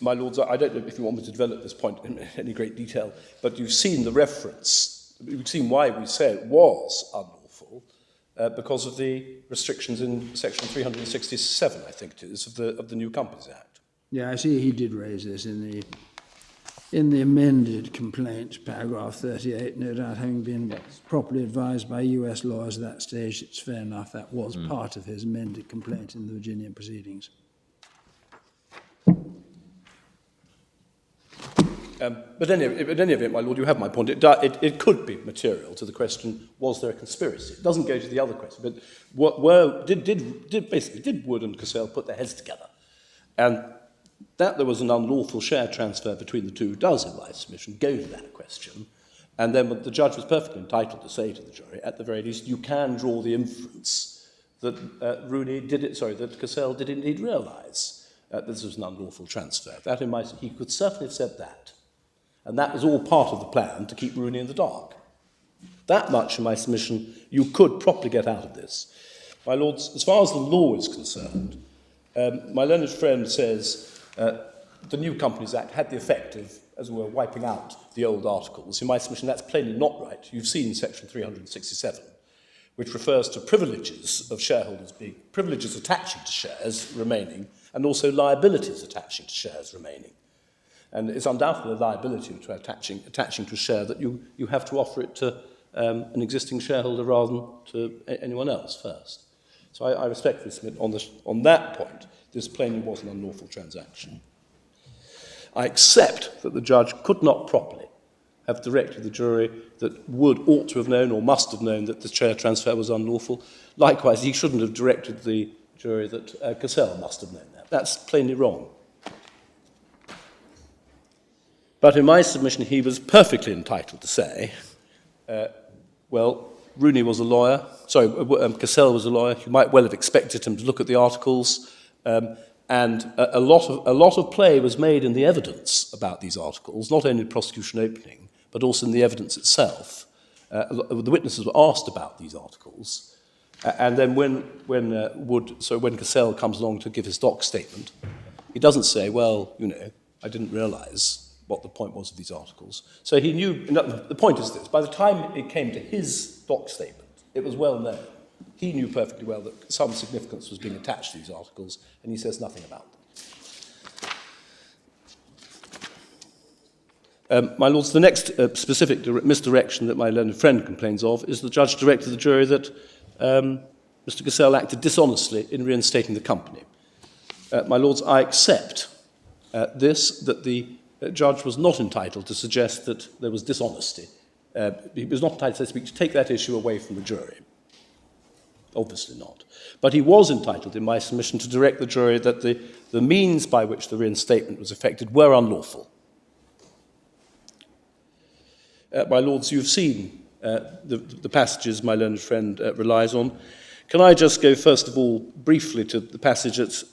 My lords, I don't know if you want me to develop this point in any great detail, but you've seen the reference, you've seen why we say it was unlawful, because of the restrictions in section 367, I think it is, of the New Companies Act. Yeah, I see he did raise this in the amended complaint, paragraph 38, no doubt having been properly advised by US lawyers at that stage, it's fair enough that was part of his amended complaint in the Virginian proceedings. But in any event, my lord, you have my point. It could be material to the question, was there a conspiracy? It doesn't go to the other question, but did Wood and Cassell put their heads together? And that there was an unlawful share transfer between the two does, in my submission, go to that question. And then the judge was perfectly entitled to say to the jury, at the very least, you can draw the inference that that Cassell did indeed realise that this was an unlawful transfer. That, in my he could certainly have said that. And that was all part of the plan to keep Rooney in the dark. That much, in my submission, you could properly get out of this. My lords, as far as the law is concerned, my learned friend says the New Companies Act had the effect of as it were, wiping out the old articles. In my submission, that's plainly not right. You've seen section 367, which refers to privileges of shareholders being, privileges attaching to shares remaining, and also liabilities attaching to shares remaining. And it's undoubtedly a liability to attaching to a share that you have to offer it to an existing shareholder rather than to anyone else first. So I respectfully submit on that point, this plainly was an unlawful transaction. I accept that the judge could not properly have directed the jury that ought to have known or must have known that the share transfer was unlawful. Likewise, he shouldn't have directed the jury that Cassell must have known that. That's plainly wrong. But in my submission, he was perfectly entitled to say, well, Rooney was a lawyer, Cassell was a lawyer, you might well have expected him to look at the articles, and a lot of play was made in the evidence about these articles, not only in prosecution opening, but also in the evidence itself. The witnesses were asked about these articles, and then when Cassell comes along to give his doc statement, he doesn't say, well, I didn't realise what the point was of these articles. So he knew, the point is this, by the time it came to his doc statement, it was well known. He knew perfectly well that some significance was being attached to these articles, and he says nothing about them. My lords, the next specific misdirection that my learned friend complains of is the judge directed the jury that Mr. Cassell acted dishonestly in reinstating the company. My lords, I accept that the judge was not entitled to suggest that there was dishonesty. He was not entitled, so to speak, to take that issue away from the jury. Obviously not. But he was entitled, in my submission, to direct the jury that the means by which the reinstatement was effected were unlawful. My lords, you've seen the passages my learned friend relies on. Can I just go, first of all, briefly to the passage at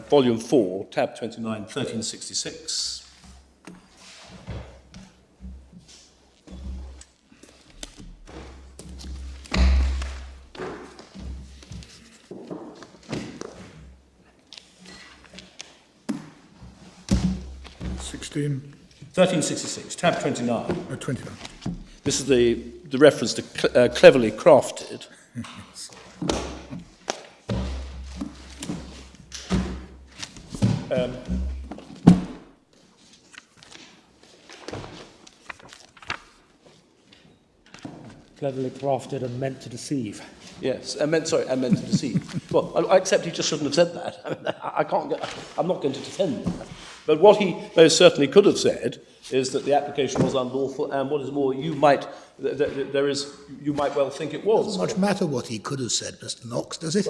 Volume 4, tab 29, 1366. Sixteen. 1366, tab 29. 29. This is the reference to cleverly crafted. Cleverly crafted and meant to deceive. Yes, I meant to deceive. Well, I accept he just shouldn't have said that. I'm not going to defend that. But what he most certainly could have said is that the application was unlawful, and what is more, you might well think it was. Doesn't much matter what he could have said, Mr. Knox, does it?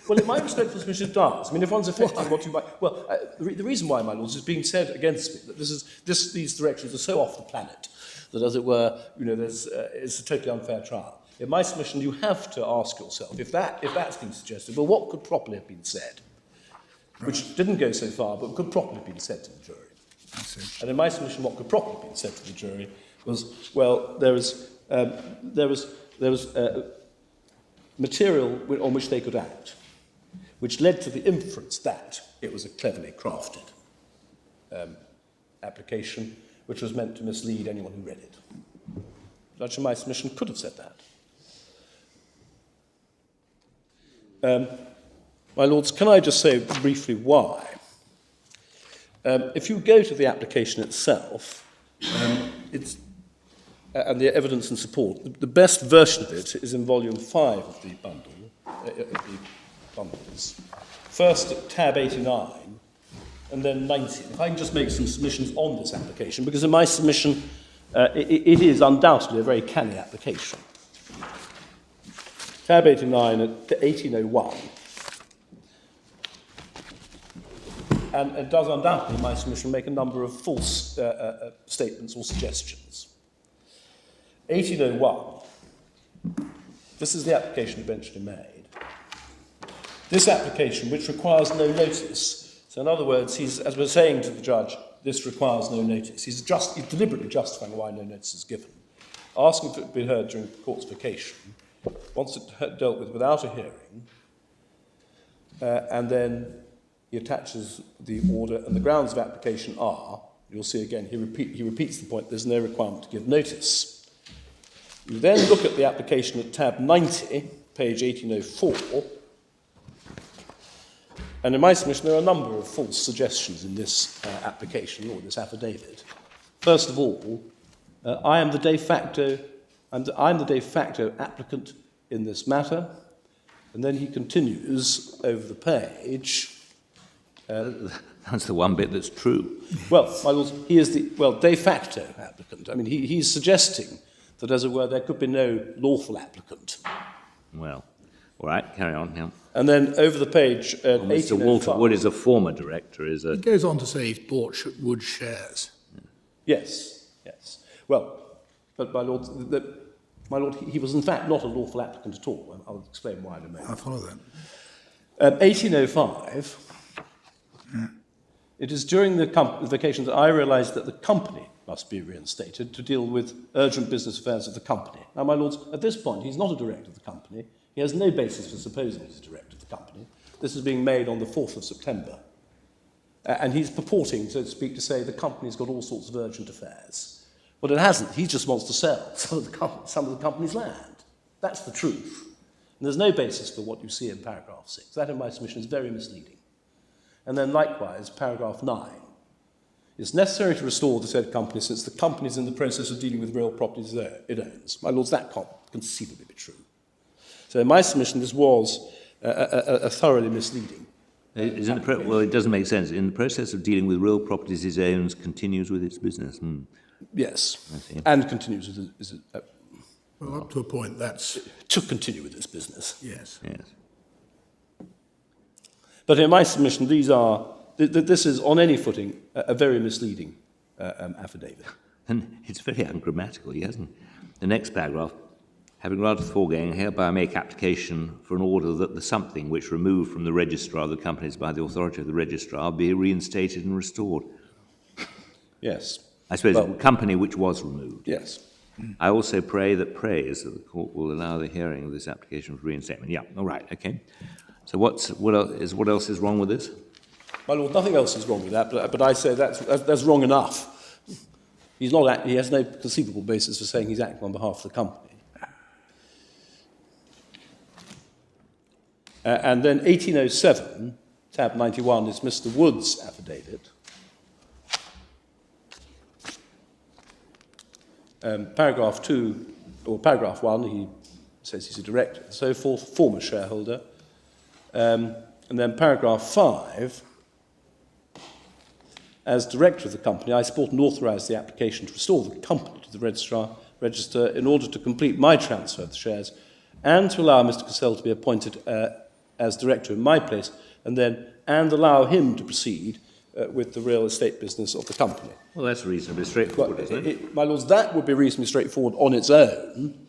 Well, in my respect for submission, it does. I mean, if one's affecting what you might... Well, the reason why, my lords, is being said against me, that these directions are so off the planet that, as it were, it's a totally unfair trial. In my submission, you have to ask yourself, if that's been suggested, well, what could properly have been said? Which didn't go so far, but could properly have been said to the jury. And in my submission, what could properly have been said to the jury was, well, there was material on which they could act, which led to the inference that it was a cleverly crafted application, which was meant to mislead anyone who read it. The judge in my submission could have said that. My lords, can I just say briefly why? If you go to the application itself, and the evidence and support, the best version of it is in volume 5 of the bundles. First at tab 89, and then 90. If I can just make some submissions on this application, because in my submission, it is undoubtedly a very canny application. Tab 89 at 1801. And it does undoubtedly, in my submission, make a number of false statements or suggestions. 1801, this is the application eventually made. This application, which requires no notice, so in other words, as we're saying to the judge, this requires no notice. He's deliberately justifying why no notice is given, asking for it to be heard during the court's vacation, wants it dealt with without a hearing, and then he attaches the order, and the grounds of application are You'll see again, he repeats the point, there's no requirement to give notice. You then look at the application at tab 90, page 1804, and in my submission there are a number of false suggestions in this application, or this affidavit. First of all, I'm the de facto applicant in this matter, and then he continues over the page. That's the one bit that's true. Well, my lords, he is the, de facto applicant. I mean, he's suggesting that, as it were, there could be no lawful applicant. Well, all right, carry on. Yeah. And then over the page, Well, Mr. Walter Wood is a former director, is a... It goes on to say he's bought Wood shares. Yes, yes. Well, but my lord, he was in fact not a lawful applicant at all. I'll explain why in a moment. I follow that. 1805, it is during the vacation that I realised that the company must be reinstated to deal with urgent business affairs of the company. Now, my lords, at this point, he's not a director of the company. He has no basis for supposing he's a director of the company. This is being made on the 4th of September. And he's purporting, so to speak, to say the company's got all sorts of urgent affairs. But it hasn't. He just wants to sell some of the company's land. That's the truth. And there's no basis for what you see in paragraph 6. That, in my submission, is very misleading. And then likewise, paragraph 9. It's necessary to restore the said company since the company is in the process of dealing with real properties it owns. My lords, that can't conceivably be true. So in my submission, this was a thoroughly misleading. Well, it doesn't make sense. In the process of dealing with real properties it owns, continues with its business. Yes, and continues with Well, up to a point, that's... to continue with its business. Yes. Yes. But in my submission, this is on any footing a very misleading affidavit. And it's very ungrammatical, he hasn't. The next paragraph, having regard to the foregoing, hereby make application for an order that the something which removed from the registrar of the companies by the authority of the registrar be reinstated and restored. Yes. I suppose Well, the company which was removed. Yes. I also pray that the court will allow the hearing of this application for reinstatement. Yeah, all right, okay. So what else is wrong with this? My lord, nothing else is wrong with that, but I say that's wrong enough. He has no conceivable basis for saying he's acting on behalf of the company. And then 1807, tab 91, is Mr. Wood's affidavit. Paragraph 2, or paragraph 1, he says he's a director and so forth, former shareholder. And then paragraph 5, as director of the company, I support and authorise the application to restore the company to the register in order to complete my transfer of the shares and to allow Mr. Cassell to be appointed as director in my place, and allow him to proceed with the real estate business of the company. Well, that's reasonably straightforward, isn't it? My lords, that would be reasonably straightforward on its own,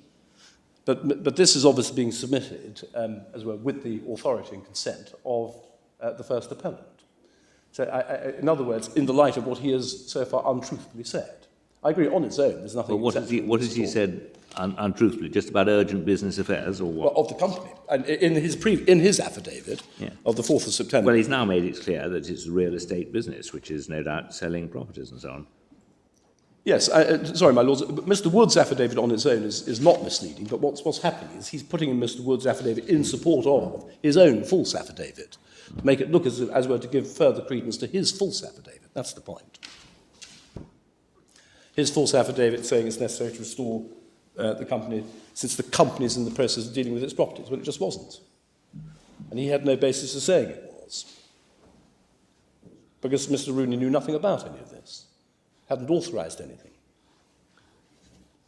but this is obviously being submitted as well with the authority and consent of the first appellant. So, in other words, in the light of what he has so far untruthfully said. I agree, on its own, there's nothing... Well, what has he said untruthfully? Just about urgent business affairs, or what? Well, of the company. And in his affidavit of the 4th of September... Well, he's now made it clear that it's real estate business, which is no doubt selling properties and so on. Yes, sorry, my lords, but Mr. Wood's affidavit on its own is not misleading, but what's happening is he's putting in Mr. Wood's affidavit in support of his own false affidavit, to make it look as well to give further credence to his false affidavit. That's the point. His false affidavit saying it's necessary to restore the company since the company is in the process of dealing with its properties. Well, it just wasn't. And he had no basis for saying it was. Because Mr. Rooney knew nothing about any of this, hadn't authorised anything.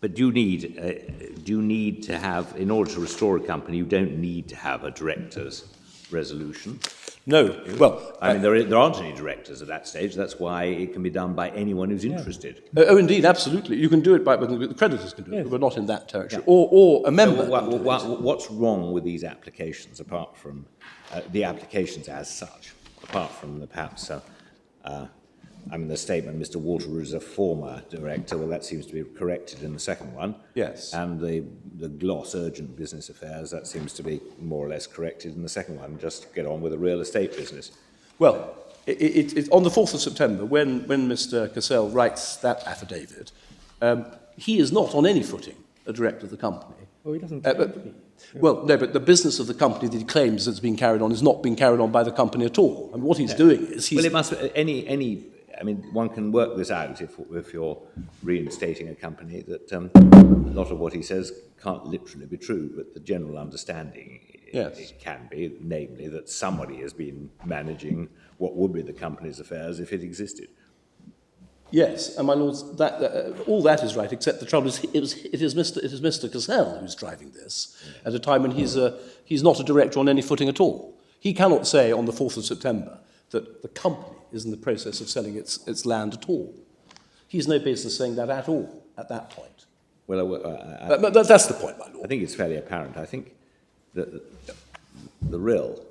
But do you need to have, in order to restore a company, you don't need to have a director's resolution? No. Well, I mean, there aren't any directors at that stage. That's why it can be done by anyone who's interested. Oh, indeed, absolutely. You can do it the creditors can do it, but we're not in that territory. Yeah. Or a member. What's wrong with these applications, apart from the applications as such, apart from the perhaps, the statement, Mr. Walter is a former director, well, that seems to be corrected in the second one. Yes. And the gloss, urgent business affairs, that seems to be more or less corrected in the second one. Just get on with the real estate business. Well, on the 4th of September, when Mr. Cassell writes that affidavit, he is not on any footing a director of the company. Oh, he doesn't claim to be. Well, no, but the business of the company that he claims that's being carried on is not being carried on by the company at all. I mean, what he's doing is he's... Well, it must I mean, one can work this out if you're reinstating a company, that a lot of what he says can't literally be true, but the general understanding it can be, namely that somebody has been managing what would be the company's affairs if it existed. Yes, and my lords, all that is right, except the trouble is it is Mr. Cassell who's driving this at a time when he's not a director on any footing at all. He cannot say on the 4th of September that the company is in the process of selling its land at all. He's no business saying that at all at that point. Well, but that's the point, my lord. I think it's fairly apparent. I think that the real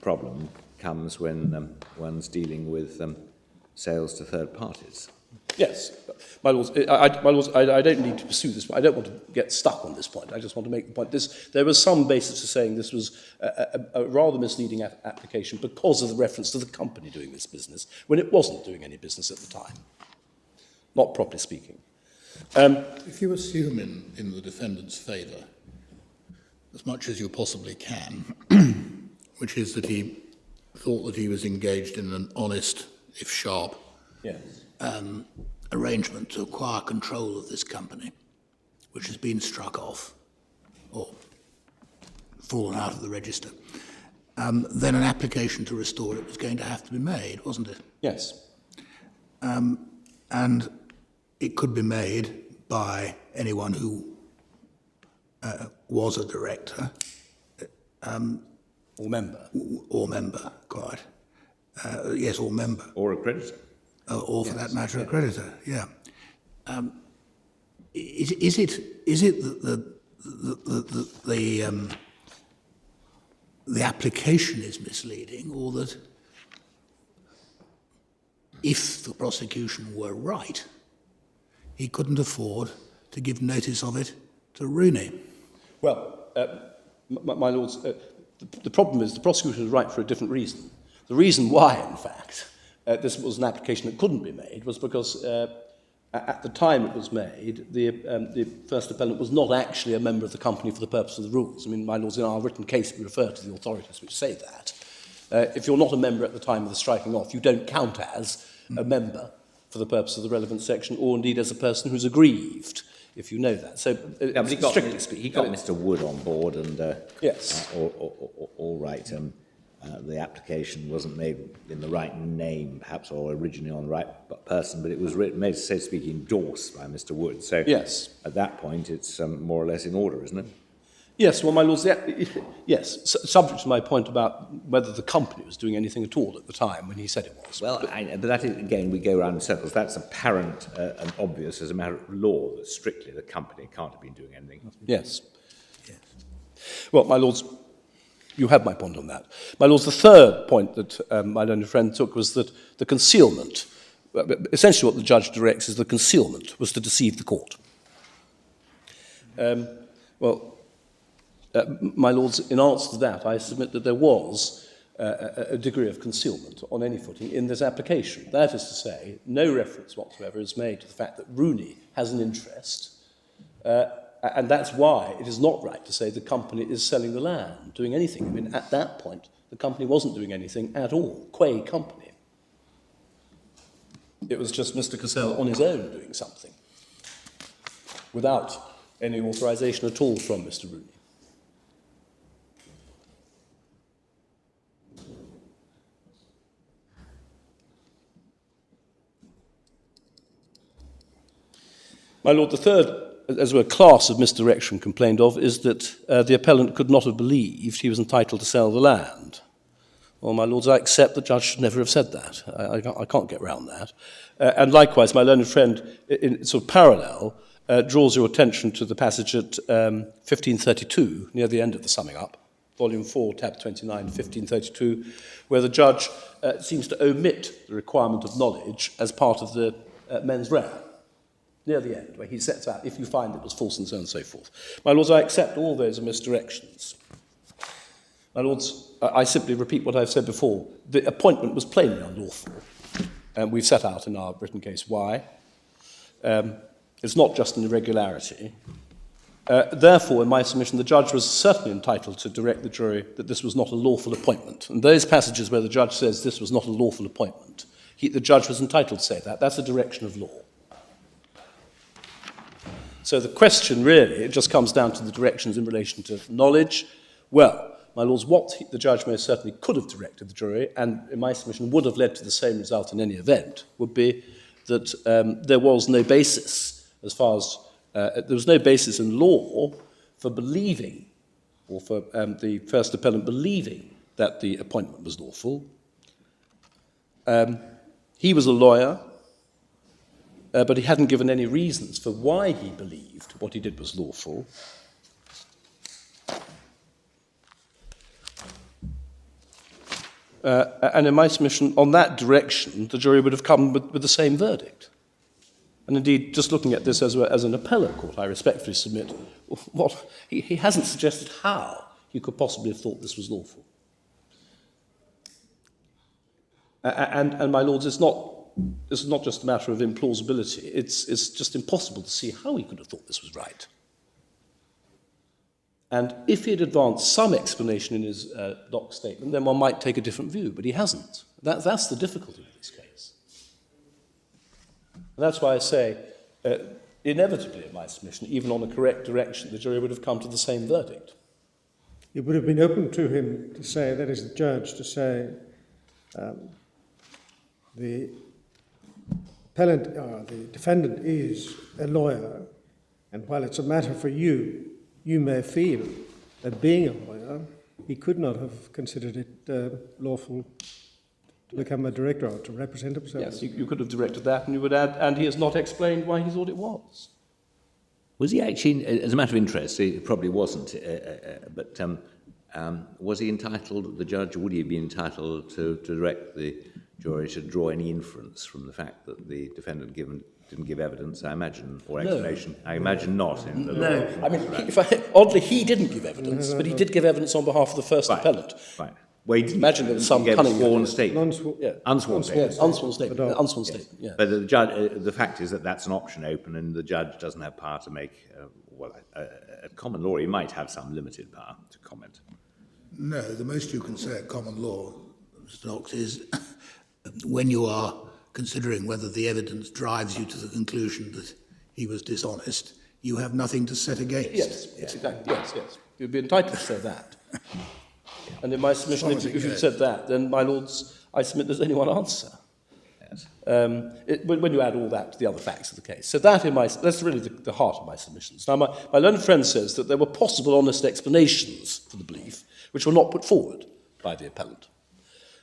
problem comes when one's dealing with sales to third parties. Yes, my lords, I don't need to pursue this. I don't want to get stuck on this point. I just want to make the point. There was some basis for saying this was a rather misleading application because of the reference to the company doing this business, when it wasn't doing any business at the time, not properly speaking. If you assume in the defendant's favour, as much as you possibly can, which is that he thought that he was engaged in an honest, if sharp, arrangement to acquire control of this company, which has been struck off or fallen out of the register, then an application to restore it was going to have to be made, wasn't it? Yes. And it could be made by anyone who was a director. Or member. Or member, quite. Yes, or member. Or a creditor. Or for that matter, a creditor, yeah. Is it that the application is misleading, or that if the prosecution were right, he couldn't afford to give notice of it to Rooney? Well, my lords, the problem is the prosecution is right for a different reason. The reason why, in fact, this was an application that couldn't be made was because at the time it was made, the first appellant was not actually a member of the company for the purpose of the rules. I mean, my lords, in our written case, we refer to the authorities which say that. If you're not a member at the time of the striking off, you don't count as a member for the purpose of the relevant section, or indeed as a person who's aggrieved, if you know that. So, but strictly speaking, he got Mr. Wood on board, and yes, all right. The application wasn't made in the right name, perhaps, or originally on the right person, but it was made, so to speak, endorsed by Mr. Wood. So yes, at that point, it's more or less in order, isn't it? Yes, well, my lords, yes, subject to my point about whether the company was doing anything at all at the time when he said it was. Well, but that is, again, we go around in circles. That's apparent and obvious as a matter of law that strictly the company can't have been doing anything. Yes. Well, my lords, you have my point on that. My lords, the third point that my learned friend took was that the concealment, essentially what the judge directs is the concealment was to deceive the court. My lords, in answer to that, I submit that there was a degree of concealment on any footing in this application. That is to say, no reference whatsoever is made to the fact that Rooney has an interest, and that's why it is not right to say the company is selling the land, doing anything. I mean, at that point, the company wasn't doing anything at all, qua company. It was just Mr. Cassell on his own doing something, without any authorization at all from Mr. Rooney. My lord, the third, as it were, class of misdirection complained of is that the appellant could not have believed he was entitled to sell the land. Well, my lords, I accept the judge should never have said that. I can't get round that. And likewise, my learned friend, in sort of parallel, draws your attention to the passage at 1532, near the end of the summing up, volume 4, tab 29, 1532, where the judge seems to omit the requirement of knowledge as part of the mens rea. Near the end, where he sets out, if you find it was false and so on and so forth. My lords, I accept all those are misdirections. My Lords, I simply repeat what I've said before. The appointment was plainly unlawful. We've set out in our written case why. It's not just an irregularity. Therefore, in my submission, the judge was certainly entitled to direct the jury that this was not a lawful appointment. And those passages where the judge says this was not a lawful appointment, the judge was entitled to say that. That's a direction of law. So the question really, it just comes down to the directions in relation to knowledge. Well, my Lords, what the judge most certainly could have directed the jury, and in my submission would have led to the same result in any event, would be that there was no basis as far as there was no basis in law for believing, or for the first appellant believing that the appointment was lawful. He was a lawyer, but he hadn't given any reasons for why he believed what he did was lawful. And in my submission, on that direction, the jury would have come with the same verdict. And indeed, just looking at this as an appellate court, I respectfully submit, he hasn't suggested how he could possibly have thought this was lawful. And my Lords, this is not just a matter of implausibility, it's just impossible to see how he could have thought this was right. And if he had advanced some explanation in his doc statement, then one might take a different view, but he hasn't. That's the difficulty with this case. And that's why I say, inevitably, in my submission, even on the correct direction, the jury would have come to the same verdict. It would have been open to him to say, that is the judge, to say, the appellant, the defendant is a lawyer, and while it's a matter for you, you may feel that being a lawyer, he could not have considered it lawful to become a director or to represent himself. Yes, you could have directed that, and you would add, and he has not explained why he thought it was. Was he actually, as a matter of interest, it probably wasn't, but was he entitled, the judge, would he have been entitled to direct the jury to draw any inference from the fact that the defendant didn't give evidence, I imagine, or explanation? No. I imagine not. No. I mean, oddly, he didn't give evidence, but he did give evidence on behalf of the first appellant. Right. Well, he didn't. Imagine there was some cunning sworn statement. Unsworn statement. Unsworn statement. Unsworn statement. Yeah. But the judge, the fact is that that's an option open, and the judge doesn't have power to make. At common law, he might have some limited power to comment. No, the most you can say at common law, Mr. Knox, is when you are considering whether the evidence drives you to the conclusion that he was dishonest, you have nothing to set against. Yes, exactly. Yes. You'd be entitled to say that. And in my submission, if you'd said that, then, my Lords, I submit there's only one answer. Yes. When you add all that to the other facts of the case. So that's really the heart of my submissions. Now, my learned friend says that there were possible honest explanations for the belief which were not put forward by the appellant.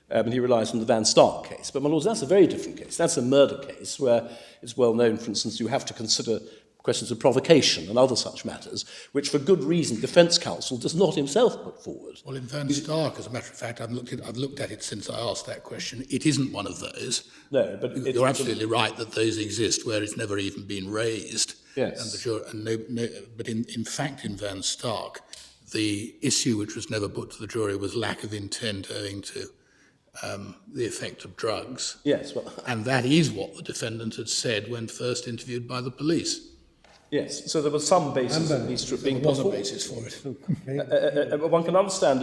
And he relies on the Van Stark case. But, my Lords, that's a very different case. That's a murder case where it's well known, for instance, you have to consider questions of provocation and other such matters, which for good reason defence counsel does not himself put forward. Well, in Van Stark, as a matter of fact, I've looked at it since I asked that question. It isn't one of those. No, but you're absolutely right that those exist where it's never even been raised. Yes. But in fact, in Van Stark, the issue which was never put to the jury was lack of intent owing to the effect of drugs. Yes. Well, and that is what the defendant had said when first interviewed by the police. Yes, so there was some basis at least being There was put a forward. basis for it. One can understand,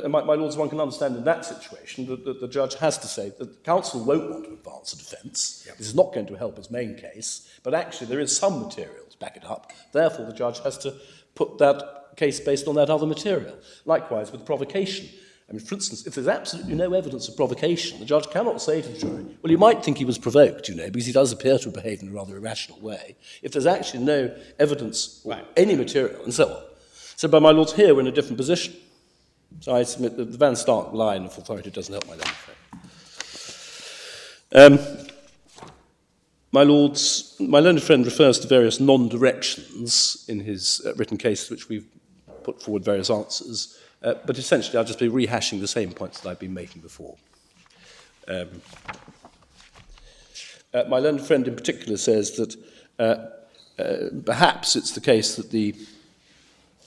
my Lords, one can understand in that situation that the judge has to say that the counsel won't want to advance a defence. Yep. This is not going to help his main case, but actually there is some material to back it up. Therefore, the judge has to put that case based on that other material. Likewise, with provocation. I mean, for instance, if there's absolutely no evidence of provocation, the judge cannot say to the jury, well, you might think he was provoked, because he does appear to have behaved in a rather irrational way, if there's actually no evidence or any material, and so on. So, by my Lords, here we're in a different position. So I submit that the Van Stark line of authority doesn't help my learned friend. My Lords, my learned friend refers to various non-directions in his written case, which we've put forward various answers. But essentially, I'll just be rehashing the same points that I've been making before. My learned friend in particular says that perhaps it's the case that the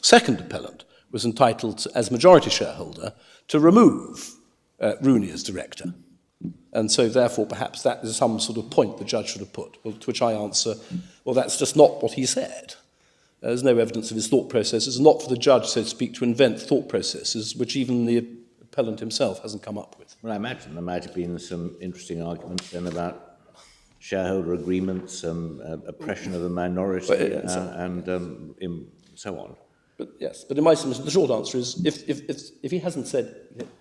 second appellant was entitled, as majority shareholder, to remove Rooney as director. And so, therefore, perhaps that is some sort of point the judge should have put. Well, to which I answer, well, that's just not what he said. There's no evidence of his thought processes, and not for the judge, so to speak, to invent thought processes which even the appellant himself hasn't come up with. Well, I imagine there might have been some interesting arguments then about shareholder agreements, oppression of the minority, and so on. But yes, but in my submission, the short answer is, if he hasn't said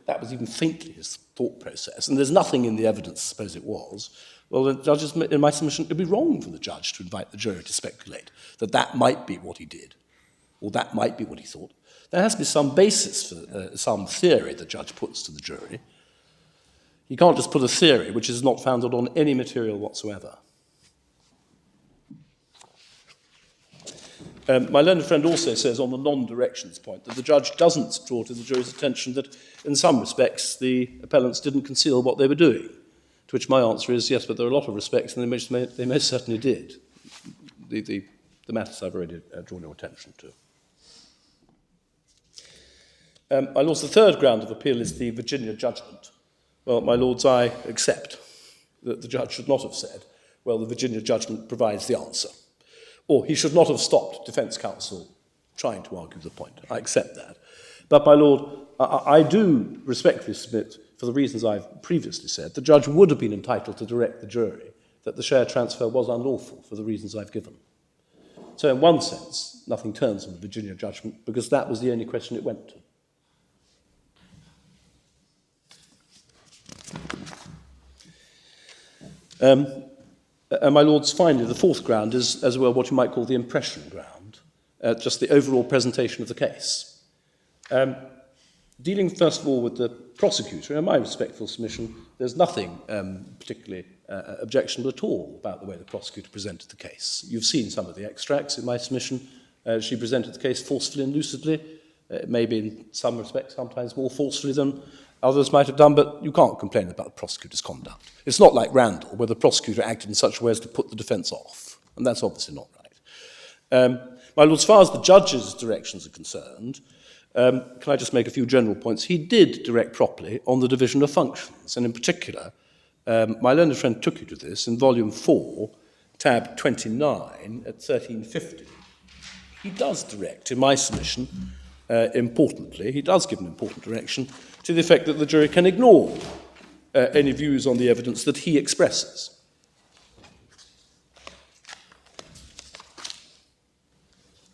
that was even faintly his thought process, and there's nothing in the evidence to suppose it was, well, the judges, in my submission, it would be wrong for the judge to invite the jury to speculate that that might be what he did, or that might be what he thought. There has to be some basis for some theory the judge puts to the jury. He can't just put a theory which is not founded on any material whatsoever. My learned friend also says on the non-directions point that the judge doesn't draw to the jury's attention that in some respects the appellants didn't conceal what they were doing, to which my answer is yes, but there are a lot of respects and they most certainly did. The matters I've already drawn your attention to. My lords, the third ground of appeal is the Virginia judgment. Well, my lords, I accept that the judge should not have said, well, the Virginia judgment provides the answer. Or he should not have stopped defence counsel trying to argue the point. I accept that. But, my lord, I do respectfully submit, for the reasons I've previously said, the judge would have been entitled to direct the jury that the share transfer was unlawful for the reasons I've given. So in one sense, nothing turns on the Virginia judgment because that was the only question it went to. And my lords, finally, the fourth ground is, as well, what you might call the impression ground, just the overall presentation of the case. Dealing, first of all, with the prosecutor, in my respectful submission, there's nothing particularly objectionable at all about the way the prosecutor presented the case. You've seen some of the extracts in my submission. She presented the case forcefully and lucidly, maybe in some respects sometimes more forcefully than others might have done, but you can't complain about the prosecutor's conduct. It's not like Randall, where the prosecutor acted in such a way as to put the defence off, and that's obviously not right. My lords, as far as the judge's directions are concerned, can I just make a few general points? He did direct properly on the division of functions, and in particular, my learned friend took you to this in volume 4, tab 29 at 1350. He does direct, in my submission, importantly, he does give an important direction to the effect that the jury can ignore any views on the evidence that he expresses.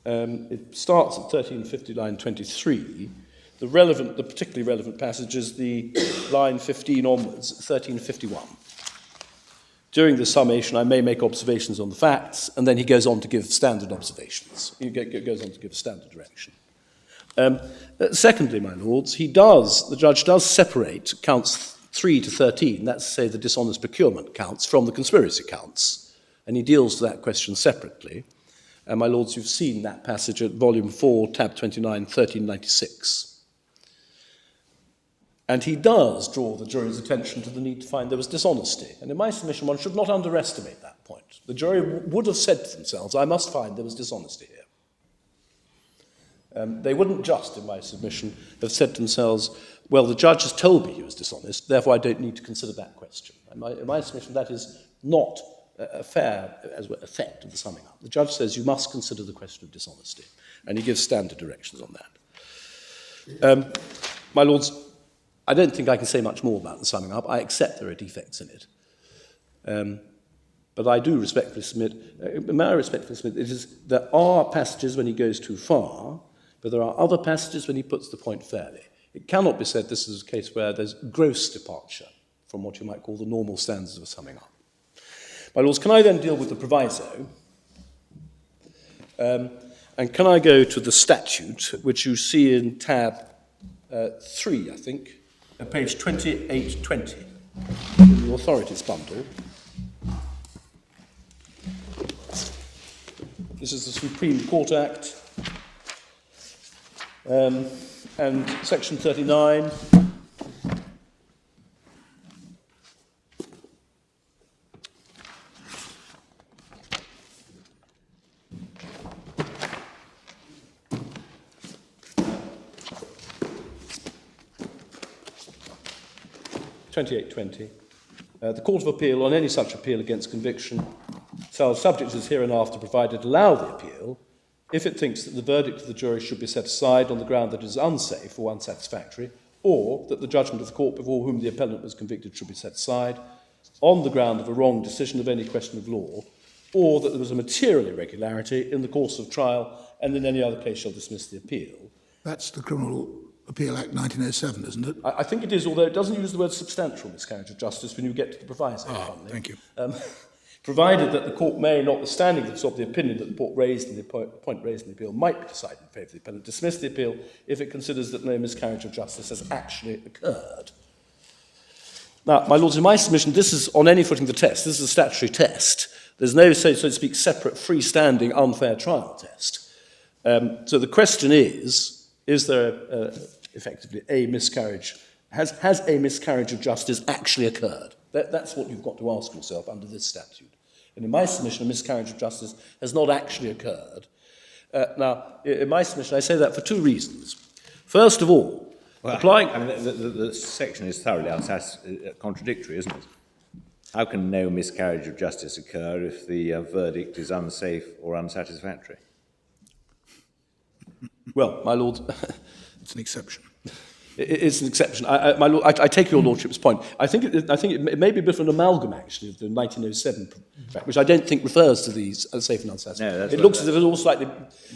It starts at 1350, line 23. The particularly relevant passage is the line 15 onwards, 1351. During the summation, I may make observations on the facts, and then he goes on to give standard observations. He goes on to give standard direction. Secondly, my lords, the judge does separate counts 3 to 13, that's to say the dishonest procurement counts, from the conspiracy counts, and he deals with that question separately. And my lords, you've seen that passage at volume 4, tab 29, 1396. And he does draw the jury's attention to the need to find there was dishonesty. And in my submission, one should not underestimate that point. The jury would have said to themselves, I must find there was dishonesty here. They wouldn't just, in my submission, have said to themselves, well, the judge has told me he was dishonest, therefore I don't need to consider that question. In my submission, that is not a fair effect of the summing up. The judge says you must consider the question of dishonesty, and he gives standard directions on that. My lords, I don't think I can say much more about the summing up. I accept there are defects in it. But I do respectfully submit, there are passages when he goes too far, but there are other passages when he puts the point fairly. It cannot be said this is a case where there's gross departure from what you might call the normal standards of summing up. My lords, can I then deal with the proviso? And can I go to the statute, which you see in tab 3, I think, at page 2820, in the authorities bundle. This is the Supreme Court Act, and section 39. 2820. The Court of Appeal, on any such appeal against conviction, shall, subject is hereinafter provided, allow the appeal if it thinks that the verdict of the jury should be set aside on the ground that it is unsafe or unsatisfactory, or that the judgment of the court before whom the appellant was convicted should be set aside on the ground of a wrong decision of any question of law, or that there was a material irregularity in the course of trial, and in any other case shall dismiss the appeal. That's the Criminal Appeal Act 1907, isn't it? I think it is, although it doesn't use the word substantial miscarriage of justice when you get to the proviso. Thank you. Provided that the court may, notwithstanding the sort of the opinion that the point raised in the appeal might be decided in favour of the appellant, dismiss the appeal if it considers that no miscarriage of justice has actually occurred. Now, my lords, in my submission, this is on any footing the test. This is a statutory test. There's no, so to speak, separate, freestanding, unfair trial test. So the question is there effectively a miscarriage? Has a miscarriage of justice actually occurred? That's what you've got to ask yourself under this statute. And in my submission, a miscarriage of justice has not actually occurred. Now, in my submission, I say that for two reasons. First of all, applying... I mean, the section is thoroughly contradictory, isn't it? How can no miscarriage of justice occur if the verdict is unsafe or unsatisfactory? Well, my lord... It's an exception. It's an exception. My lord, I take your lordship's point. I think it may be a bit of an amalgam, actually, of the 1907 fact, which I don't think refers to these as safe and unsatisfactory. No, it looks as if it's all slightly,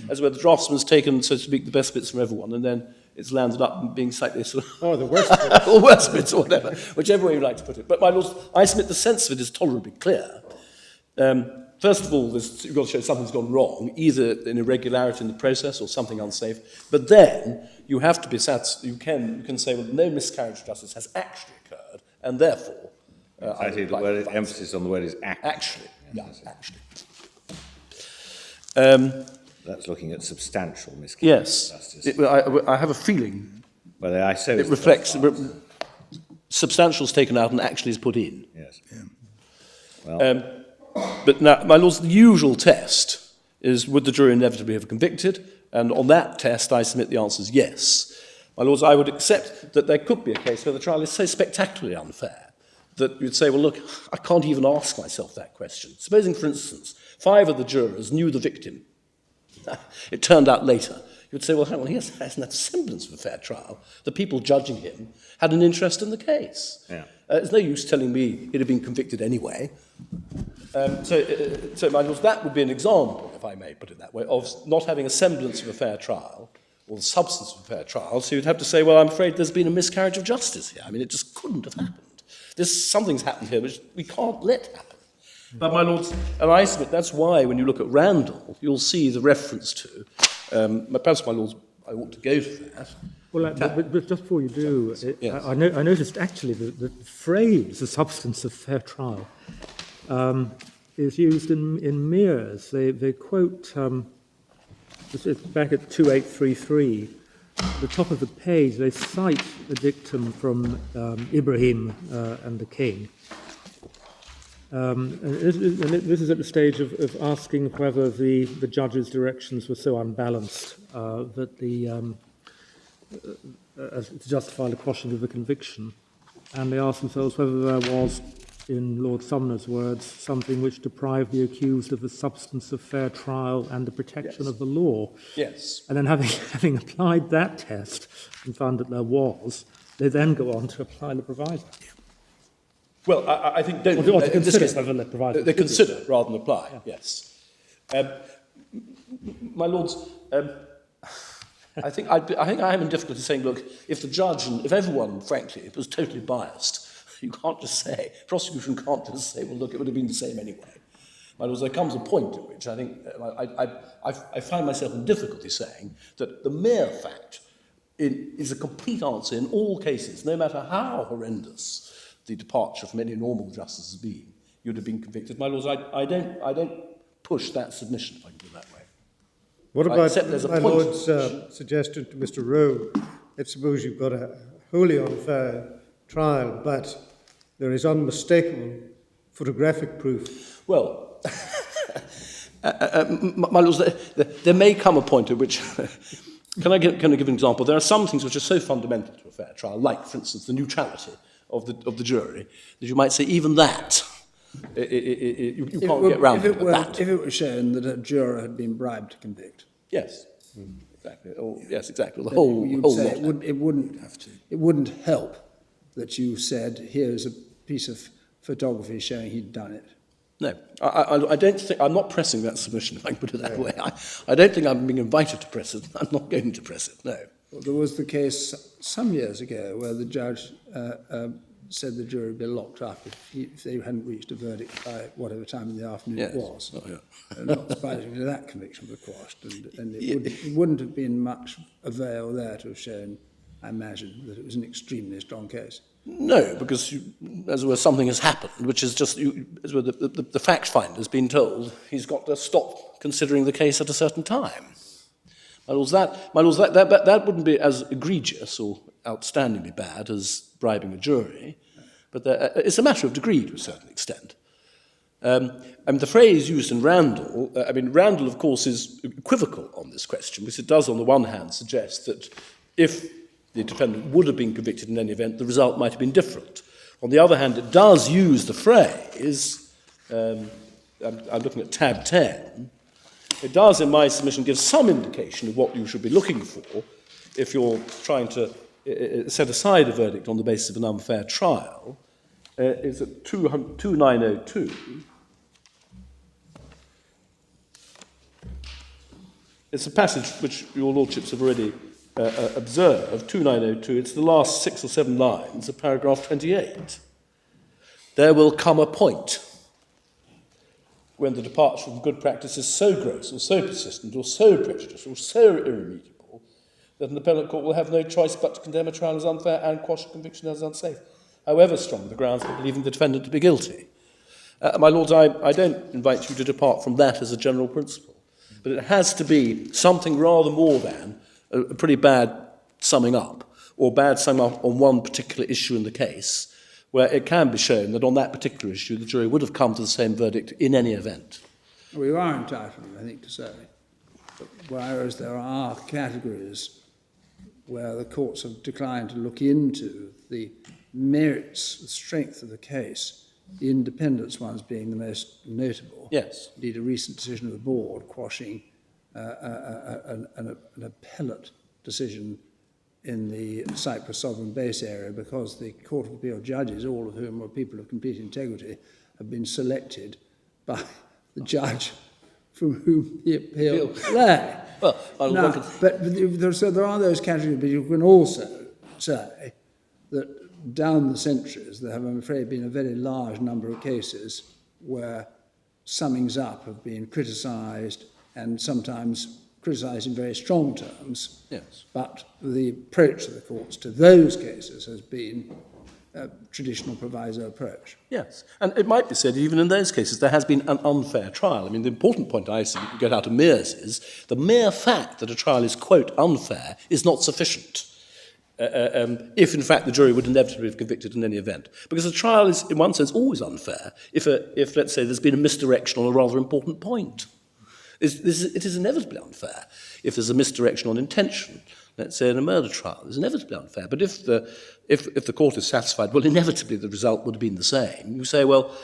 as where the draftsman's taken, so to speak, the best bits from everyone, and then it's landed up being slightly sort of... Oh, the worst bit. or worse bits, or whatever, whichever way you like to put it. But, my lords, I submit the sense of it is tolerably clear. First of all, you've got to show something's gone wrong, either an irregularity in the process or something unsafe. But then you have to be satisfied. You can say, well, no miscarriage of justice has actually occurred, and therefore... I think the word, emphasis on the word is actually. Actually, yeah, actually. That's looking at substantial miscarriage Yes, of justice. I have a feeling Well, I so it reflects... substantial is taken out and actually is put in. Yes. Yeah. Well, But now, my lords, the usual test is, would the jury inevitably have convicted? And on that test, I submit the answer is yes. My lords, I would accept that there could be a case where the trial is so spectacularly unfair that you'd say, well, look, I can't even ask myself that question. Supposing, for instance, 5 of the jurors knew the victim. It turned out later. You'd say, well, hang on, he hasn't had a semblance of a fair trial. The people judging him had an interest in the case. Yeah. There's no use telling me he'd have been convicted anyway. So, my lords, that would be an example, if I may put it that way, of not having a semblance of a fair trial, or the substance of a fair trial. So you'd have to say, well, I'm afraid there's been a miscarriage of justice here. I mean, it just couldn't have happened. Something's happened here which we can't let happen. But, my lords, and I submit that's why, when you look at Randall, you'll see the reference to, perhaps, my lords, I ought to go to that. Well, but just before you do, Yes. I noticed actually the phrase, the substance of fair trial, is used in Mears. They quote, it's back at 2833, at the top of the page, they cite a dictum from Ibrahim and the King. And this is at the stage of asking whether the judge's directions were so unbalanced that as to justify the quashing of the conviction. And they ask themselves whether there was, in Lord Sumner's words, something which deprived the accused of the substance of fair trial and the protection of the law. Yes. And then having applied that test and found that there was, they then go on to apply the proviso. Well, I think don't... Or to in this consider case, whether the proviso... they consider rather than apply, yes. My lords, I think I am in difficulty saying, look, if the judge and if everyone, frankly, was totally biased, you can't just say, prosecution can't just say, well, look, it would have been the same anyway. My lords, there comes a point at which I think I find myself in difficulty saying that the mere fact is a complete answer in all cases, no matter how horrendous the departure from any normal justice has been, you'd have been convicted. My lords, I don't push that submission, if I can put it that way. What I about accept there's a my point. Lord's suggestion to Mr. Rowe? Let's suppose you've got a wholly unfair trial, but there is unmistakable photographic proof. Well, my lords, there may come a point at which... Can I give an example? There are some things which are so fundamental to a fair trial, like, for instance, the neutrality of the jury, that you might say even that, you can't get round that. If it were shown that a juror had been bribed to convict. Yes, exactly. Or, yes, exactly. The Then whole you'd whole say lot. it wouldn't help that you said, here's a piece of photography showing he'd done it. No, I don't think, I'm not pressing that submission, if I can put it that way. I don't think I'm being invited to press it. I'm not going to press it, no. Well, there was the case some years ago where the judge said the jury would be locked up if they hadn't reached a verdict by whatever time in the afternoon Yes. it was. Oh, yeah. Not surprisingly, that conviction was quashed, and it wouldn't have bbeen much avail there to have shown, I imagine, that it was an extremely strong case. No, because as it were, something has happened, which is just, as it were, the fact finder's been told he's got to stop considering the case at a certain time. My lords, that wouldn't be as egregious or outstandingly bad as bribing a jury, but it's a matter of degree to a certain extent. And the phrase used in Randall, Randall, of course, is equivocal on this question, because it does, on the one hand, suggest that if the defendant would have been convicted in any event, the result might have been different. On the other hand, it does use the phrase, I'm looking at tab 10, it does, in my submission, give some indication of what you should be looking for if you're trying to set aside a verdict on the basis of an unfair trial. It's at 2902. It's a passage which your lordships have already observed, 2902. It's the last 6 or 7 lines of paragraph 28. There will come a point when the departure from good practice is so gross or so persistent or so prejudicial or so irremediable that an appellate court will have no choice but to condemn a trial as unfair and quash a conviction as unsafe, however strong the grounds for believing the defendant to be guilty. My lords, I don't invite you to depart from that as a general principle, but it has to be something rather more than a pretty bad summing up, or bad summing up on one particular issue in the case, where it can be shown that on that particular issue the jury would have come to the same verdict in any event. We are entitled, I think, to say, that whereas there are categories where the courts have declined to look into the merits, the strength of the case, the independence ones being the most notable. Yes. Indeed, a recent decision of the board quashing an appellate decision in the Cyprus sovereign base area because the Court of Appeal judges, all of whom were people of complete integrity, have been selected by the judge from whom the appeal lay. Well, so there are those categories, but you can also say that down the centuries there have, I'm afraid, been a very large number of cases where summings up have been criticised, and sometimes criticised in very strong terms. Yes. But the approach of the courts to those cases has been a traditional proviso approach. Yes, and it might be said even in those cases there has been an unfair trial. I mean, the important point I see you can get out of Mears is the mere fact that a trial is, quote, unfair is not sufficient. If, in fact, the jury would inevitably have convicted in any event. Because a trial is, in one sense, always unfair if let's say, there's been a misdirection on a rather important point. It is inevitably unfair if there's a misdirection on intention. Let's say in a murder trial, it's inevitably unfair. But if the court is satisfied, well, inevitably the result would have been the same. You say, well,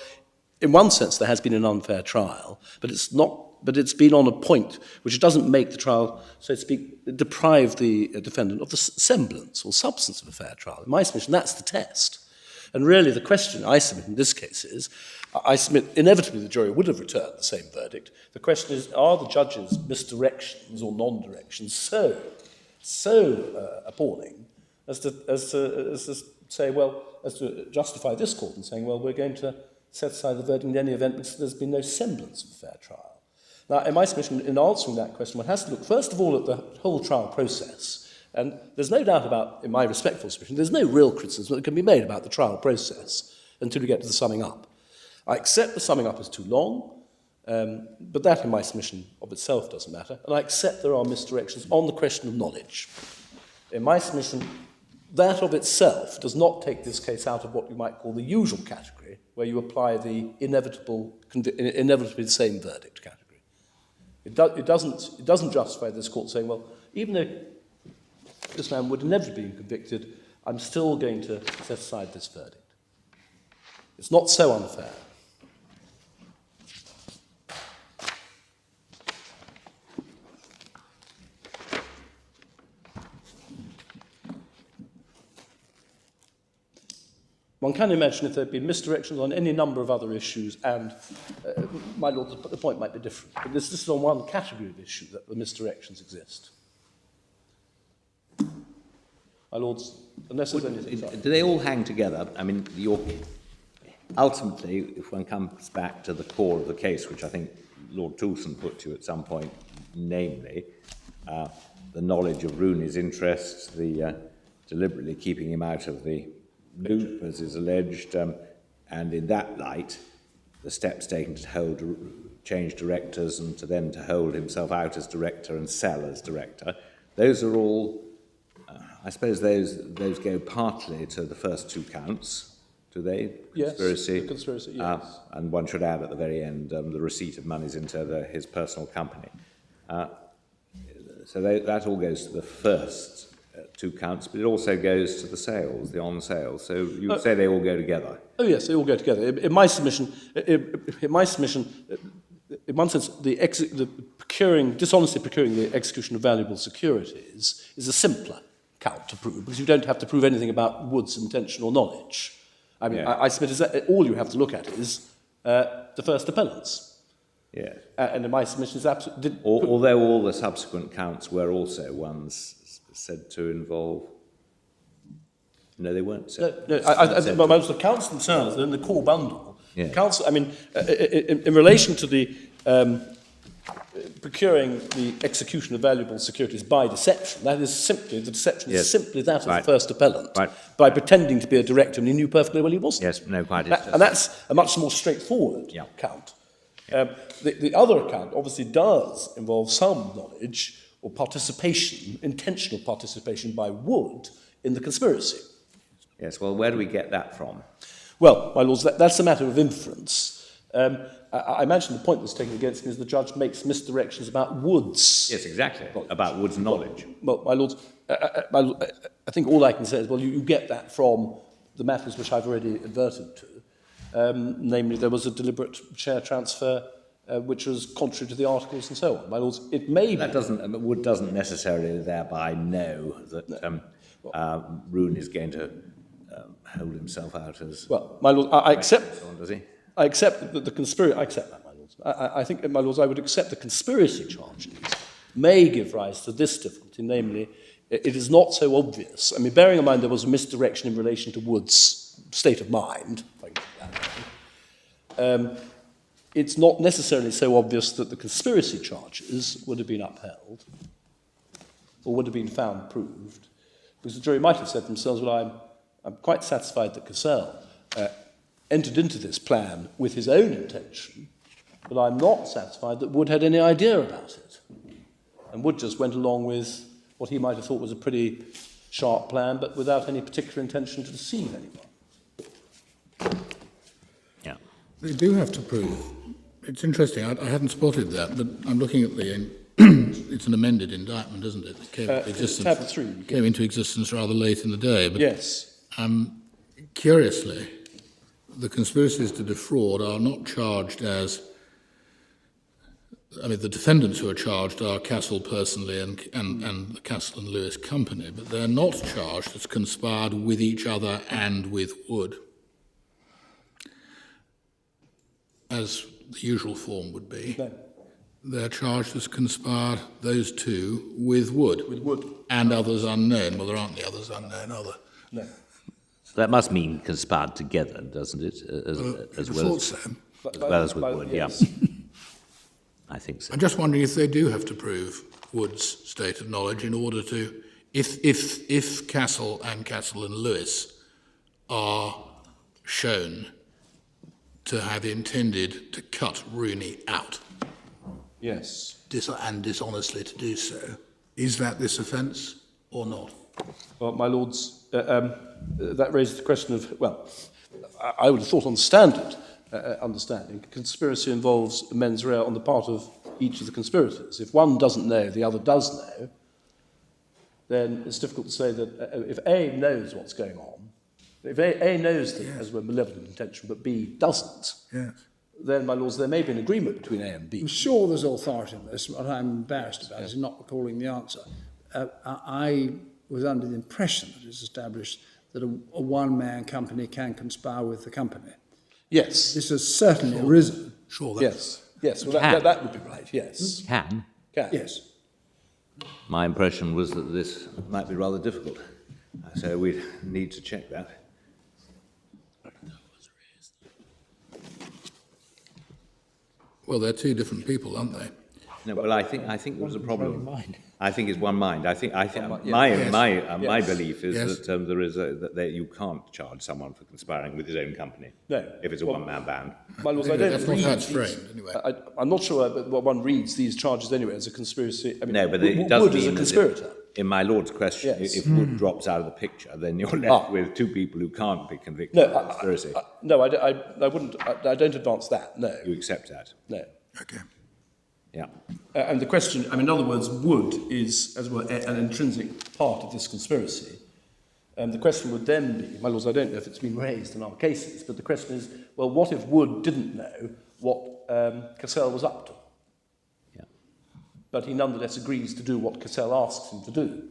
in one sense there has been an unfair trial, but it's not. But it's been on a point which doesn't make the trial, so to speak, deprive the defendant of the semblance or substance of a fair trial. In my submission, that's the test. And really, the question I submit in this case is, I submit inevitably the jury would have returned the same verdict. The question is, are the judges' misdirections or non-directions so appalling as to say, well, as to justify this court in saying, well, we're going to set aside the verdict in any event because there's been no semblance of a fair trial. Now, in my submission, in answering that question, one has to look, first of all, at the whole trial process. And there's no doubt about, in my respectful submission, there's no real criticism that can be made about the trial process until you get to the summing up. I accept the summing up is too long, but that, in my submission, of itself doesn't matter. And I accept there are misdirections on the question of knowledge. In my submission, that of itself does not take this case out of what you might call the usual category, where you apply the inevitably the same verdict category. It doesn't justify this court saying, well, even though this man would inevitably be convicted, I'm still going to set aside this verdict. It's not so unfair. One can imagine if there had been misdirections on any number of other issues, and, my lord, the point might be different. But this is on one category of issue that the misdirections exist. My lords, unless there's anything... Do they all hang together? I mean, ultimately, if one comes back to the core of the case, which I think Lord Toulson put to you at some point, namely, the knowledge of Rooney's interests, the deliberately keeping him out of the loop, as is alleged, and in that light, the steps taken to change directors and to hold himself out as director and sell as director, those are all, I suppose those go partly to the first two counts, do they? Conspiracy. Yes, the conspiracy, yes. And one should add at the very end the receipt of monies into his personal company. So that all goes to the first two counts, but it also goes to the sales, the on sales. So you would say they all go together. Oh yes, they all go together. In my submission, in one sense, dishonestly procuring the execution of valuable securities is a simpler count to prove, because you don't have to prove anything about Wood's intentional knowledge. I mean, I submit that all you have to look at is the first appellants. Yeah. And in my submission is absolutely... Although all the subsequent counts were also ones said to involve... No, they weren't said. No, the counts themselves, they're in the core bundle. Yeah. The counts, I mean, in relation to the procuring the execution of valuable securities by deception, that is simply, the deception is simply that of the first appellant, by pretending to be a director when he knew perfectly well he wasn't. Yes, no, quite. And that's a much more straightforward count. The other account obviously does involve some knowledge or participation, intentional participation by Wood in the conspiracy. Yes, well, where do we get that from? Well, my lords, that's a matter of inference. I imagine the point that's taken against me is the judge makes misdirections about Wood's... Yes, exactly, about Wood's knowledge. Well, my lords, I think all I can say is, well, you get that from the matters which I've already adverted to. Namely, there was a deliberate share transfer which was contrary to the articles and so on. My lords, it may be... Wood doesn't necessarily thereby know that Roon is going to hold himself out as... Well, my lord, I accept... So on, does he? I accept that the conspiracy... I accept that, my lords. I think, my lords, I would accept the conspiracy charges may give rise to this difficulty, namely, it is not so obvious. I mean, bearing in mind there was a misdirection in relation to Wood's state of mind, if I can put that way, it's not necessarily so obvious that the conspiracy charges would have been upheld or would have been found proved, because the jury might have said to themselves, well, I'm quite satisfied that Cassell entered into this plan with his own intention, but I'm not satisfied that Wood had any idea about it. And Wood just went along with what he might have thought was a pretty sharp plan, but without any particular intention to deceive anyone. Yeah. They do have to prove. It's interesting, I hadn't spotted that, but I'm looking at the... it's an amended indictment, isn't it? It came into existence rather late in the day. But, yes. Curiously, the conspiracies to defraud are not charged as... I mean, the defendants who are charged are Cassell personally and the Cassell and Lewis company, but they're not charged as conspired with each other and with Wood, as the usual form would be. No. They're charged as conspired, those two, with Wood. With Wood. And others unknown. Well, there aren't the others unknown, are there? No. So that must mean conspired together, doesn't it? As well as with Wood, yes. I think so. I'm just wondering if they do have to prove Wood's state of knowledge in order to... If Cassell and Lewis are shown to have intended to cut Rooney out. Yes. And dishonestly to do so. Is that this offence or not? Well, my lords, that raises the question of, well, I would have thought on standard understanding, conspiracy involves mens rea on the part of each of the conspirators. If one doesn't know, the other does know, then it's difficult to say that if A knows what's going on, if A knows that as a malevolent intention, but B doesn't, Yes. then, my lords, there may be an agreement between A and B. I'm sure there's authority in this. What I'm embarrassed about is not recalling the answer. I was under the impression that it's established that a one-man company can conspire with the company. Yes. This has certainly arisen. Sure. Yes. Well, that would be right. Yes. Can. Yes. My impression was that this might be rather difficult, so we'd need to check that. Well, they're two different people, aren't they? No, well, I think there was a problem. I think it's one mind. my belief is Yes. that there is that you can't charge someone for conspiring with his own company. No. If it's a one-man band. My lords, I don't That's not read how it's these- framed, anyway. I'm not sure but one reads these charges anyway as a conspiracy. I mean, No, but it does Wood mean is a that conspirator. in my lord's question, Yes. if Wood drops out of the picture, then you're left with two people who can't be convicted No, of conspiracy. I wouldn't. I don't advance that. No, You accept that? no. Okay. Yeah. And the question, I mean, in other words, Wood is, as well, an intrinsic part of this conspiracy. The question would then be, my lords, I don't know if it's been raised in our cases, but the question is, well, what if Wood didn't know what Cassell was up to? Yeah. But he nonetheless agrees to do what Cassell asks him to do.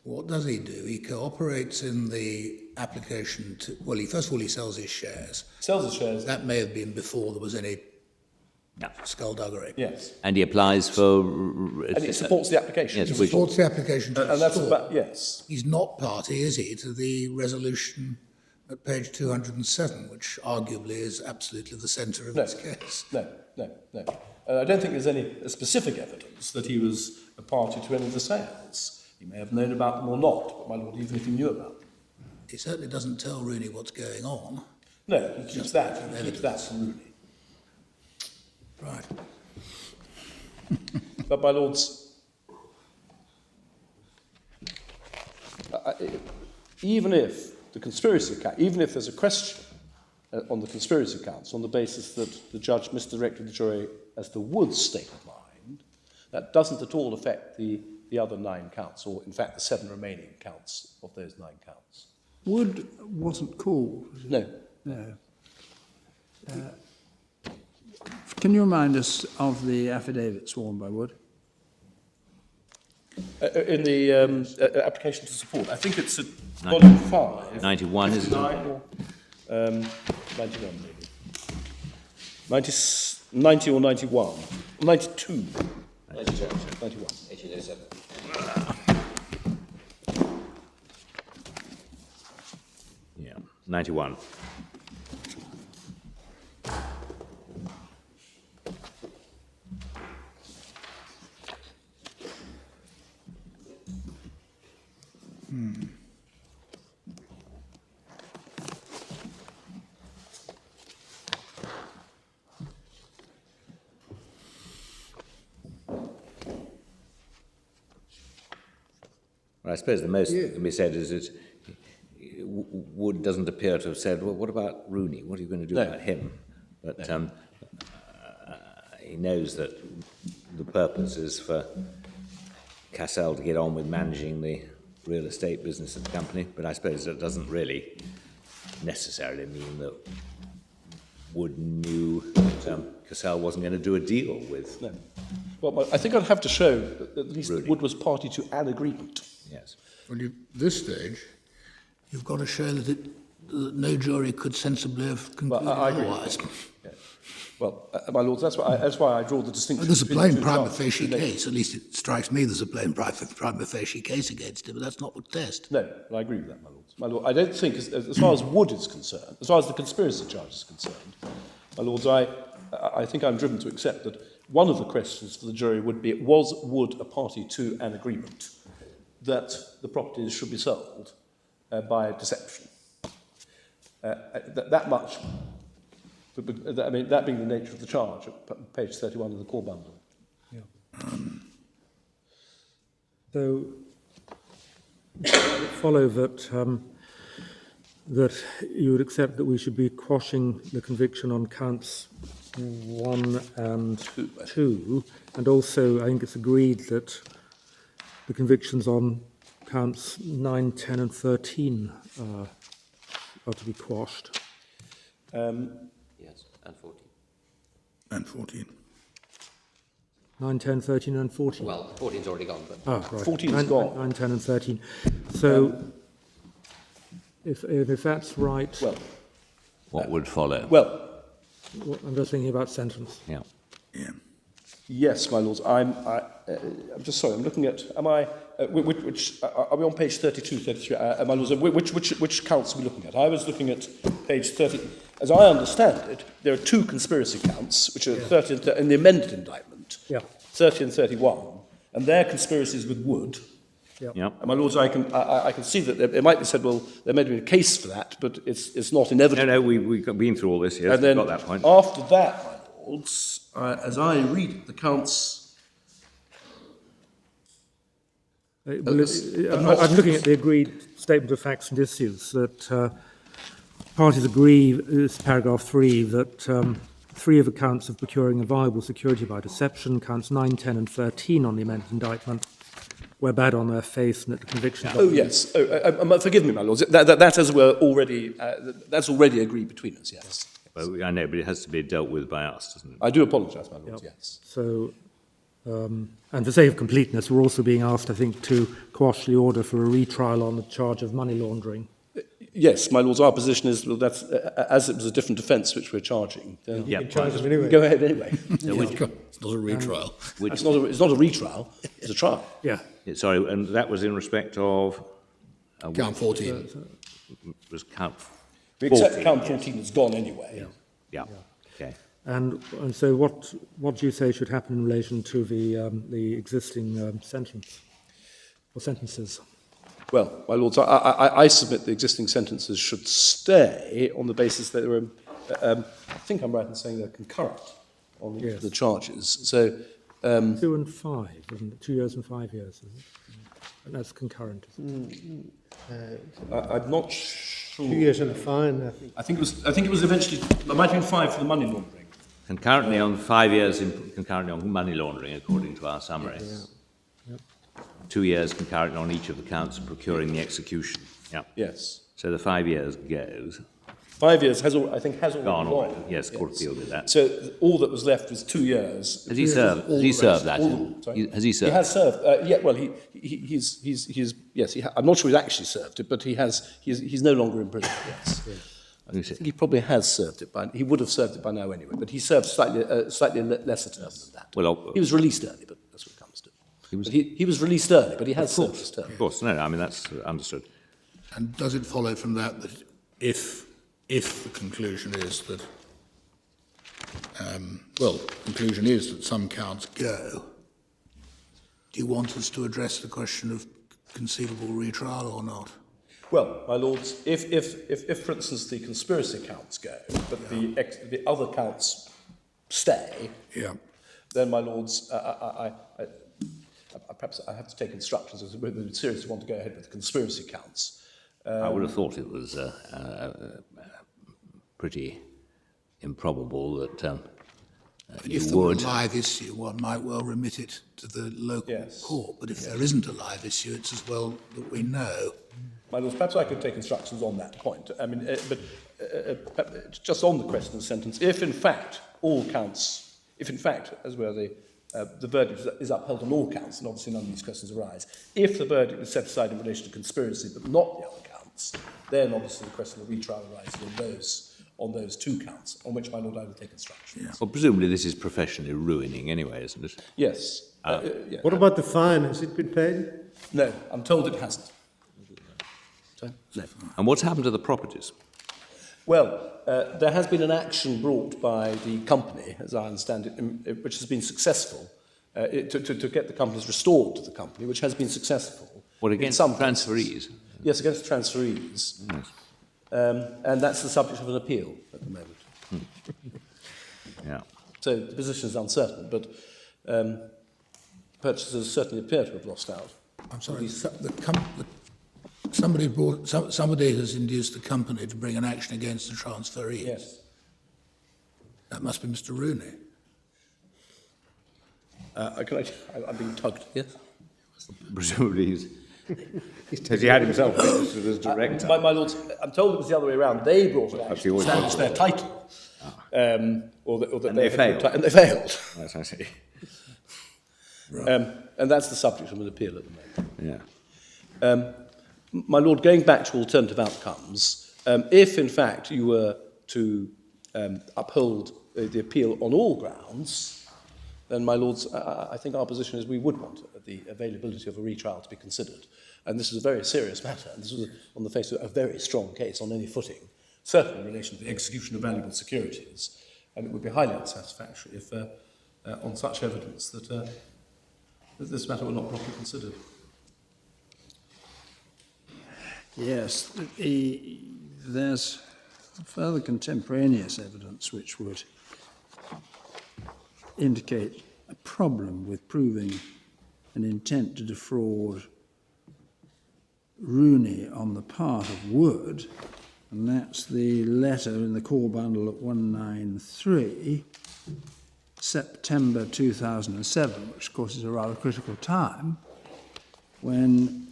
What does he do? He cooperates in the application to... Well, first of all, he sells his shares. Sells his shares. That may have been before there was any skullduggery. Yes. And he applies for... And it supports the application. Yes, He which- supports the application to And that's restore. about, yes. He's not party, is he, to the resolution at page 207, which arguably is absolutely the centre of this case. No. I don't think there's any specific evidence that he was a party to any of the sales. He may have known about them or not, but my lord, even if he knew about them. He certainly doesn't tell Rooney what's going on. No, he keeps that from Rooney. Right. But my lords, even if the conspiracy account, even if there's a question on the conspiracy counts on the basis that the judge misdirected the jury as to Wood's state of mind, that doesn't at all affect the other 9 counts, or in fact the 7 remaining counts of those 9 counts. Wood wasn't called. Was it? No. No. Can you remind us of the affidavit sworn by Wood? In the application to support, I think it's at volume 5. 91, isn't it? 59 or 91 maybe. 90 or 91. 92. 92. 91. 1807. Yeah, 91. Well, I suppose the most that can be said is that Wood doesn't appear to have said, well, what about Rooney? What are you going to do about him? But he knows that the purpose is for Cassell to get on with managing the real estate business of the company, but I suppose that doesn't really necessarily mean that Wood knew that Cassell wasn't going to do a deal with. No. Well, I think I'd have to show that at least Rooney. Wood was party to an agreement. Yes. Well, this stage, you've got to show that no jury could sensibly have concluded I agree. otherwise. Yeah. Well, my lords, that's why I draw the distinction. There's a between plain the two prima charges. facie case, at least it strikes me there's a plain prima facie case against him, but that's not the test. No, I agree with that, my lords. My lord, I don't think, as far as Wood is concerned, as far as the conspiracy charge is concerned, my lords, I think I'm driven to accept that one of the questions for the jury would be, was Wood a party to an agreement that the properties should be sold by deception? That much, I mean, that being the nature of the charge at page 31 of the core bundle. So, it would follow that that you would accept that we should be quashing the conviction on counts 1 and 2, and also I think it's agreed that the convictions on counts 9, 10 and 13 are to be quashed. Yes, and 14. And 14. 9, 10, 13 and 14. Well, 14's already gone, but... Ah, right. 14's 9, gone. 9, 10 and 13. So, if that's right, Well, What would follow? well, I'm just thinking about sentence. Yeah. Yeah. yes, my lords. I'm just sorry. I'm looking at. Am I? Which are we on page 32, 33? My lords, which counts are we looking at? I was looking at page 30. As I understand it, there are two conspiracy counts, which are 30 and in the amended indictment. Yeah. 30 and 31, and they're conspiracies with Wood. Yep. And my lords, I can see that it might be said, well, there may be a case for that, but it's not inevitable. No, we've been through all this, yes, And then we've got that point. after that, my lords, as I read it, the counts. I'm looking at the agreed statement of facts and issues that parties agree, this is paragraph 3, that 3 of the counts of procuring a viable security by deception, counts 9, 10 and 13 on the amended indictment, were bad on their face and that the convictions... Oh yes. Forgive me, my lords. That as we're already that's already agreed between us. Yes. Well, I know, but it has to be dealt with by us, doesn't it? I do apologise, my lords. Yep. Yes. So, and for sake of completeness, we're also being asked, I think, to quash the order for a retrial on the charge of money laundering. Yes, my lords. Our position is well, that's as it was a different offence which we're charging. Then Yeah, Charge them anyway. go ahead anyway. It's not a retrial. It's not a retrial. It's a trial. Yeah. Sorry, and that was in respect of... Count 14. was count We accept 14, count 14 is gone anyway. Yeah, okay. And so what do you say should happen in relation to the existing sentence or sentences? Well, my lords, I submit the existing sentences should stay on the basis that they're, I think I'm right in saying they're concurrent on Yes. the charges. So, 2 and 5, isn't it? 2 years and 5 years, isn't it? And that's concurrent, isn't it? I'm not sure. 2 years and a fine, I think. I think it was eventually. There might have been 5 for the money laundering. Concurrently on 5 years, concurrently on money laundering, according to our summary. 2 years concurrently on each of the counts of procuring the execution. Yeah. Yes. So the 5 years goes. 5 years has already Gone gone. already. Yes, Court of Appeal did that. So all that was left was 2 years. Has he served? Has he served that? Sorry? Has he served? He has served. Yeah. Well, he's yes. I'm not sure he's actually served it, but he's no longer in prison. Yes. I think he probably has served it he would have served it by now anyway. But he served slightly lesser term than that. Well, he was released early, but that's what it comes to. He was released early, but he has served his term. of course, no, I mean, that's understood. And does it follow from that that if the conclusion is that, conclusion is that some counts go, do you want us to address the question of conceivable retrial or not? Well, my lords, if for instance the conspiracy counts go, but the other counts stay, Yeah. then my lords, perhaps I have to take instructions as whether we seriously want to go ahead with the conspiracy counts. I would have thought it was pretty improbable that you If there were a would. live issue, one might well remit it to the local Yes. court. But if there isn't a live issue, it's as well that we know. My lords, perhaps I could take instructions on that point. I mean, just on the question of the sentence, if in fact all counts, if in fact, as where the verdict is upheld on all counts, and obviously none of these questions arise, if the verdict is set aside in relation to conspiracy but not the other counts, then obviously the question of retrial arises on those 2 counts, on which my lord I will take instructions. Well, presumably this is professionally ruining anyway, isn't it? Yes. What about the fine? Has it been paid? No, I'm told it hasn't. So, no. And what's happened to the properties? Well, there has been an action brought by the company, as I understand it, which has been successful, to get the companies restored to the company, which has been successful. What, in against some transferees? cases. Yes, against transferees. Yes. And that's the subject of an appeal at the moment. Yeah. So the position is uncertain, but purchasers certainly appear to have lost out. I'm sorry, somebody has induced the company to bring an action against the transferees. Yes. That must be Mr. Rooney. I'm being tugged, yes? Presumably Has he had himself registered as director? My lords, I'm told it was the other way around. They brought it out Perhaps to he always establish wanted their it. title. Or that And they had failed. And they failed. Yes, I see. And that's the subject of an appeal at the moment. Yeah. My lord, going back to alternative outcomes, if in fact you were to uphold the appeal on all grounds, then, my lords, I think our position is we would want the availability of a retrial to be considered. And this is a very serious matter. And this was, on the face of it, a very strong case on any footing, certainly in relation to the execution of valuable securities. And it would be highly unsatisfactory if, on such evidence, that this matter were not properly considered. Yes, there's further contemporaneous evidence which would indicate a problem with proving an intent to defraud Rooney on the part of Wood, and that's the letter in the core bundle at 193, September 2007, which of course is a rather critical time, when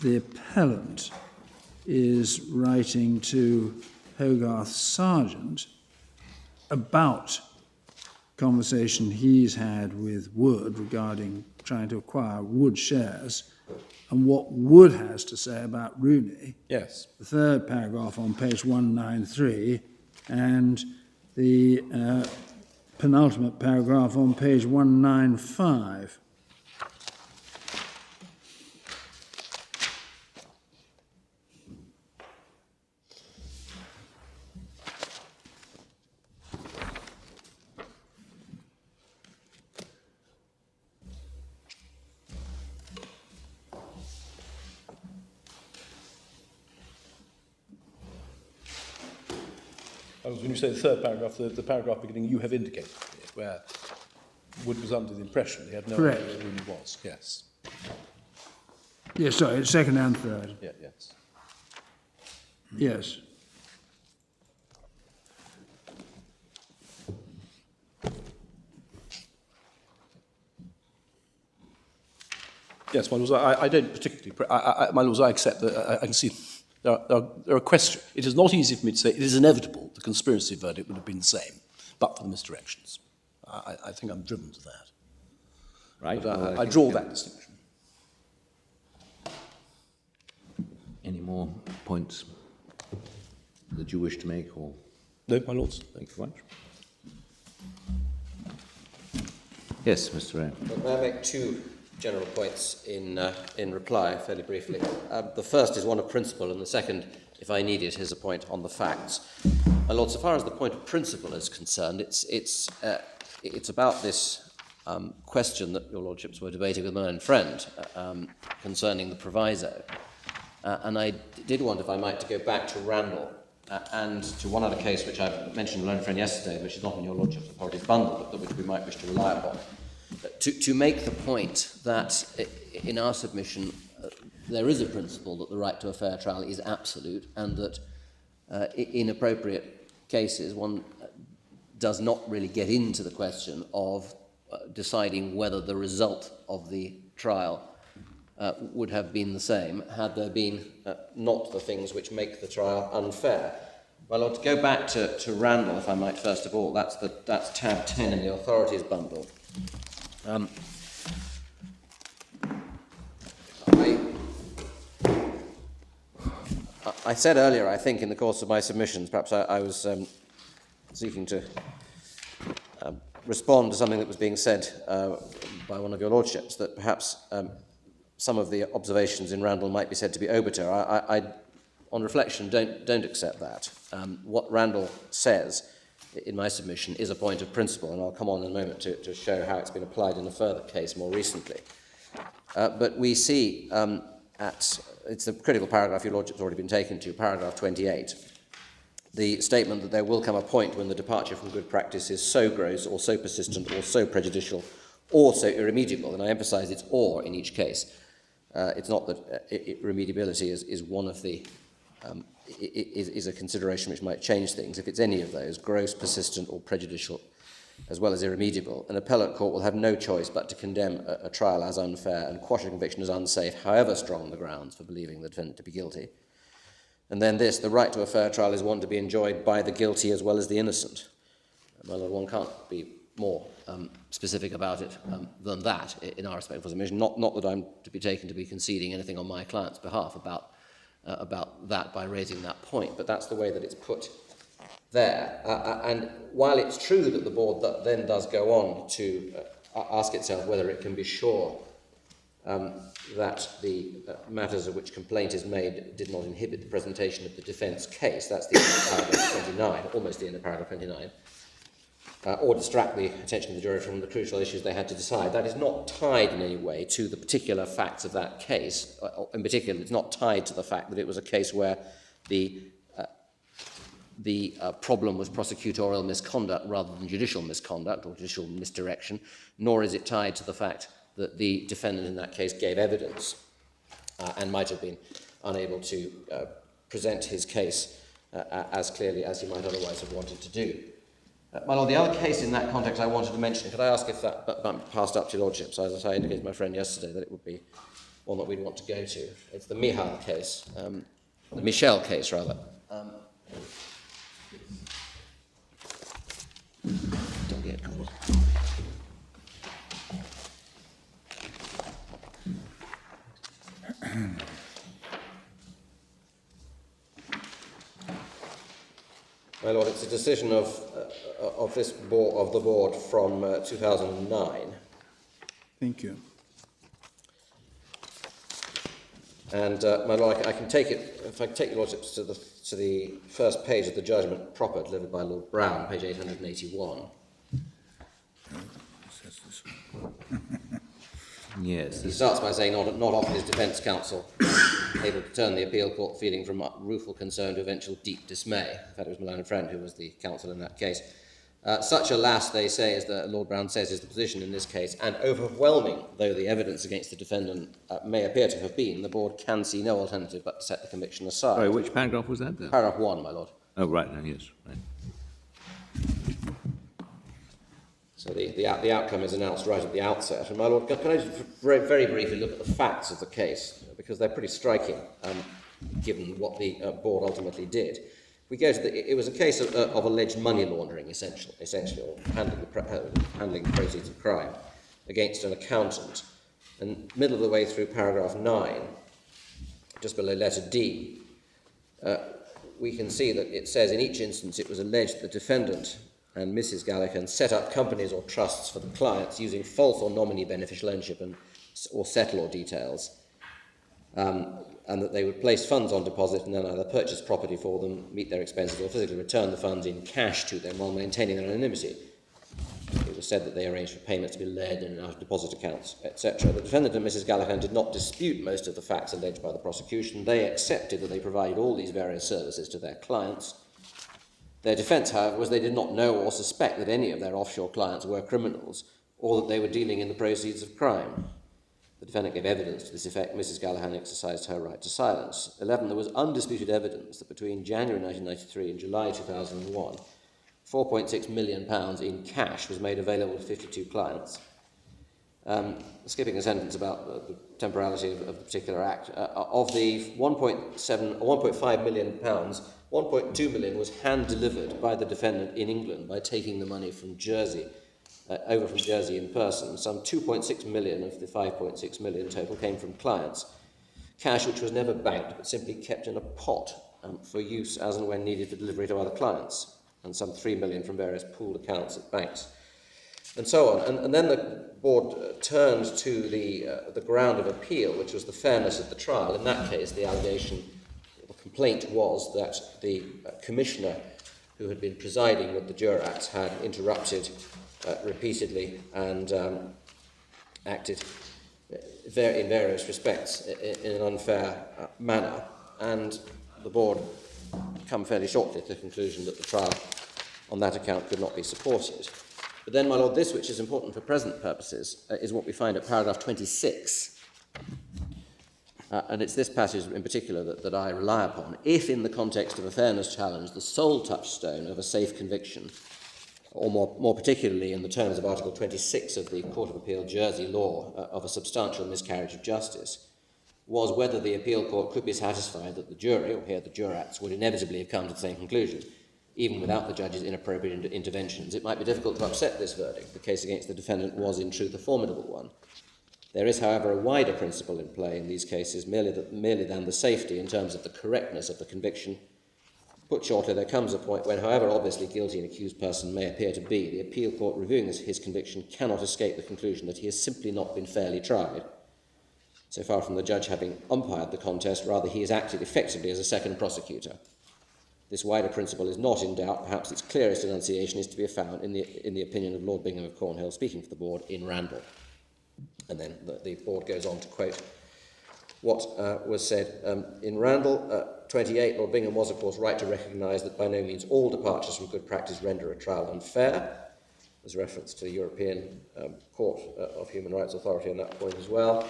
the appellant is writing to Hogarth Sargent about conversation he's had with Wood regarding trying to acquire Wood shares and what Wood has to say about Rooney. Yes. The third paragraph on page 193 and the penultimate paragraph on page 195. When you say the third paragraph, the paragraph beginning, you have indicated it, where Wood was under the impression he had no Correct. idea who he was. Yes. Yes, sorry, second and third. Yeah, yes. Yes. Yes, my lords, I don't particularly, my lords, I accept that, I can see there are questions. It is not easy for me to say, it is inevitable the conspiracy verdict would have been the same, but for the misdirections. I think I'm driven to that. Right. But well, I draw that distinction. Any more points that you wish to make, or? No, my lords. Thank you very much. Yes, Mr. Ray. May I make two general points in reply, fairly briefly? The first is one of principle, and the second, if I need it, is a point on the facts. My lord, so far as the point of principle is concerned, it's about this question that your lordships were debating with my own friend concerning the proviso. And I did want, if I might, to go back to Randall and to one other case which I mentioned to my own friend yesterday, which is not in your lordship's authorities bundle, but which we might wish to rely upon, to make the point that in our submission there is a principle that the right to a fair trial is absolute, and that in appropriate cases one does not really get into the question of deciding whether the result of the trial would have been the same had there been not the things which make the trial unfair. Well, to go back to Randall, if I might, first of all, that's tab 10 in the authorities bundle. I said earlier, I think, in the course of my submissions, perhaps I was seeking to respond to something that was being said by one of your lordships, that perhaps some of the observations in Randall might be said to be obiter. I on reflection, don't accept that. What Randall says in my submission is a point of principle, and I'll come on in a moment to show how it's been applied in a further case more recently. But we see it's the critical paragraph your lordship's already been taken to, paragraph 28, the statement that there will come a point when the departure from good practice is so gross or so persistent or so prejudicial or so irremediable, and I emphasize it's or in each case. It's not that irremediability is one of the is a consideration which might change things. If it's any of those, gross, persistent, or prejudicial as well as irremediable, an appellate court will have no choice but to condemn a trial as unfair and quash a conviction as unsafe, however strong the grounds for believing the defendant to be guilty. And then this, the right to a fair trial is one to be enjoyed by the guilty as well as the innocent. My Lord, one can't be more specific about it than that in our respectful submission. Not that I'm to be taken to be conceding anything on my client's behalf about that by raising that point, but that's the way that it's put there. And while it's true that the board then does go on to ask itself whether it can be sure that the matters of which complaint is made did not inhibit the presentation of the defence case, that's the end of paragraph 29, almost the end of paragraph 29, or distract the attention of the jury from the crucial issues they had to decide. That is not tied in any way to the particular facts of that case. In particular, it's not tied to the fact that it was a case where the problem was prosecutorial misconduct rather than judicial misconduct or judicial misdirection, nor is it tied to the fact that the defendant in that case gave evidence and might have been unable to present his case as clearly as he might otherwise have wanted to do. My Lord, the other case in that context I wanted to mention, could I ask if that passed up to your Lordship? So as I indicated to my friend yesterday that it would be one that we'd want to go to. It's the Michal case, the Michel case rather. Don't get called. My Lord, it's a decision of the board from 2009. Thank you. And my Lord, I can take it. If I can take your Lordship to the first page of the judgment proper, delivered by Lord Brown, page 881. Yes. He starts by saying, not often is defence counsel able to turn the appeal court feeling from rueful concern to eventual deep dismay. In fact, it was my learned friend who was the counsel in that case. Such, alas, they say, as Lord Brown says, is the position in this case, and overwhelming though the evidence against the defendant may appear to have been, the board can see no alternative but to set the conviction aside. Sorry, which paragraph was that then? Paragraph 1, my Lord. Oh, right, no, yes, right. So the outcome is announced right at the outset. And my Lord, can I just very, very briefly look at the facts of the case, because they're pretty striking, given what the board ultimately did. We go to it was a case of alleged money laundering, essentially, or handling the proceeds of crime against an accountant. And middle of the way through paragraph 9, just below letter D, we can see that it says in each instance it was alleged the defendant and Mrs. Gallican set up companies or trusts for the clients using false or nominee beneficial ownership or settlor details, and that they would place funds on deposit and then either purchase property for them, meet their expenses, or physically return the funds in cash to them while maintaining their anonymity. It was said that they arranged for payments to be led in and out of deposit accounts, etc. The defendant and Mrs. Gallican did not dispute most of the facts alleged by the prosecution. They accepted that they provided all these various services to their clients. Their defence, however, was they did not know or suspect that any of their offshore clients were criminals, or that they were dealing in the proceeds of crime. The defendant gave evidence to this effect. Mrs. Gallican exercised her right to silence. 11. There was undisputed evidence that between January 1993 and July 2001, £4.6 million in cash was made available to 52 clients. Skipping a sentence about the temporality of the particular act, of the £1.5 million, £1.2 million was hand-delivered by the defendant in England by taking the money from Jersey, over from Jersey in person. Some 2.6 million of the 5.6 million total came from clients. Cash which was never banked but simply kept in a pot for use as and when needed for delivery to other clients, and some 3 million from various pooled accounts at banks, and so on. And then the board turned to the ground of appeal, which was the fairness of the trial. In that case, the allegation, the complaint was that the commissioner who had been presiding with the jurats had interrupted repeatedly and acted in various respects in an unfair manner. And the board come fairly shortly to the conclusion that the trial on that account could not be supported. But then, my Lord, this, which is important for present purposes, is what we find at paragraph 26. And it's this passage in particular that I rely upon. If, in the context of a fairness challenge, the sole touchstone of a safe conviction or more particularly in the terms of Article 26 of the Court of Appeal Jersey law, of a substantial miscarriage of justice, was whether the appeal court could be satisfied that the jury, or here the jurats, would inevitably have come to the same conclusion, even without the judge's inappropriate interventions. It might be difficult to upset this verdict. The case against the defendant was in truth a formidable one. There is, however, a wider principle in play in these cases, merely than the safety in terms of the correctness of the conviction. Put shortly, there comes a point when, however obviously guilty an accused person may appear to be, the appeal court reviewing his conviction cannot escape the conclusion that he has simply not been fairly tried. So far from the judge having umpired the contest, rather he has acted effectively as a second prosecutor. This wider principle is not in doubt. Perhaps its clearest enunciation is to be found in the opinion of Lord Bingham of Cornhill, speaking for the board, in Randall. And then the board goes on to quote what was said in Randall. 28, Lord Bingham was, of course, right to recognise that by no means all departures from good practice render a trial unfair. There's reference to the European Court of Human Rights Authority on that point as well.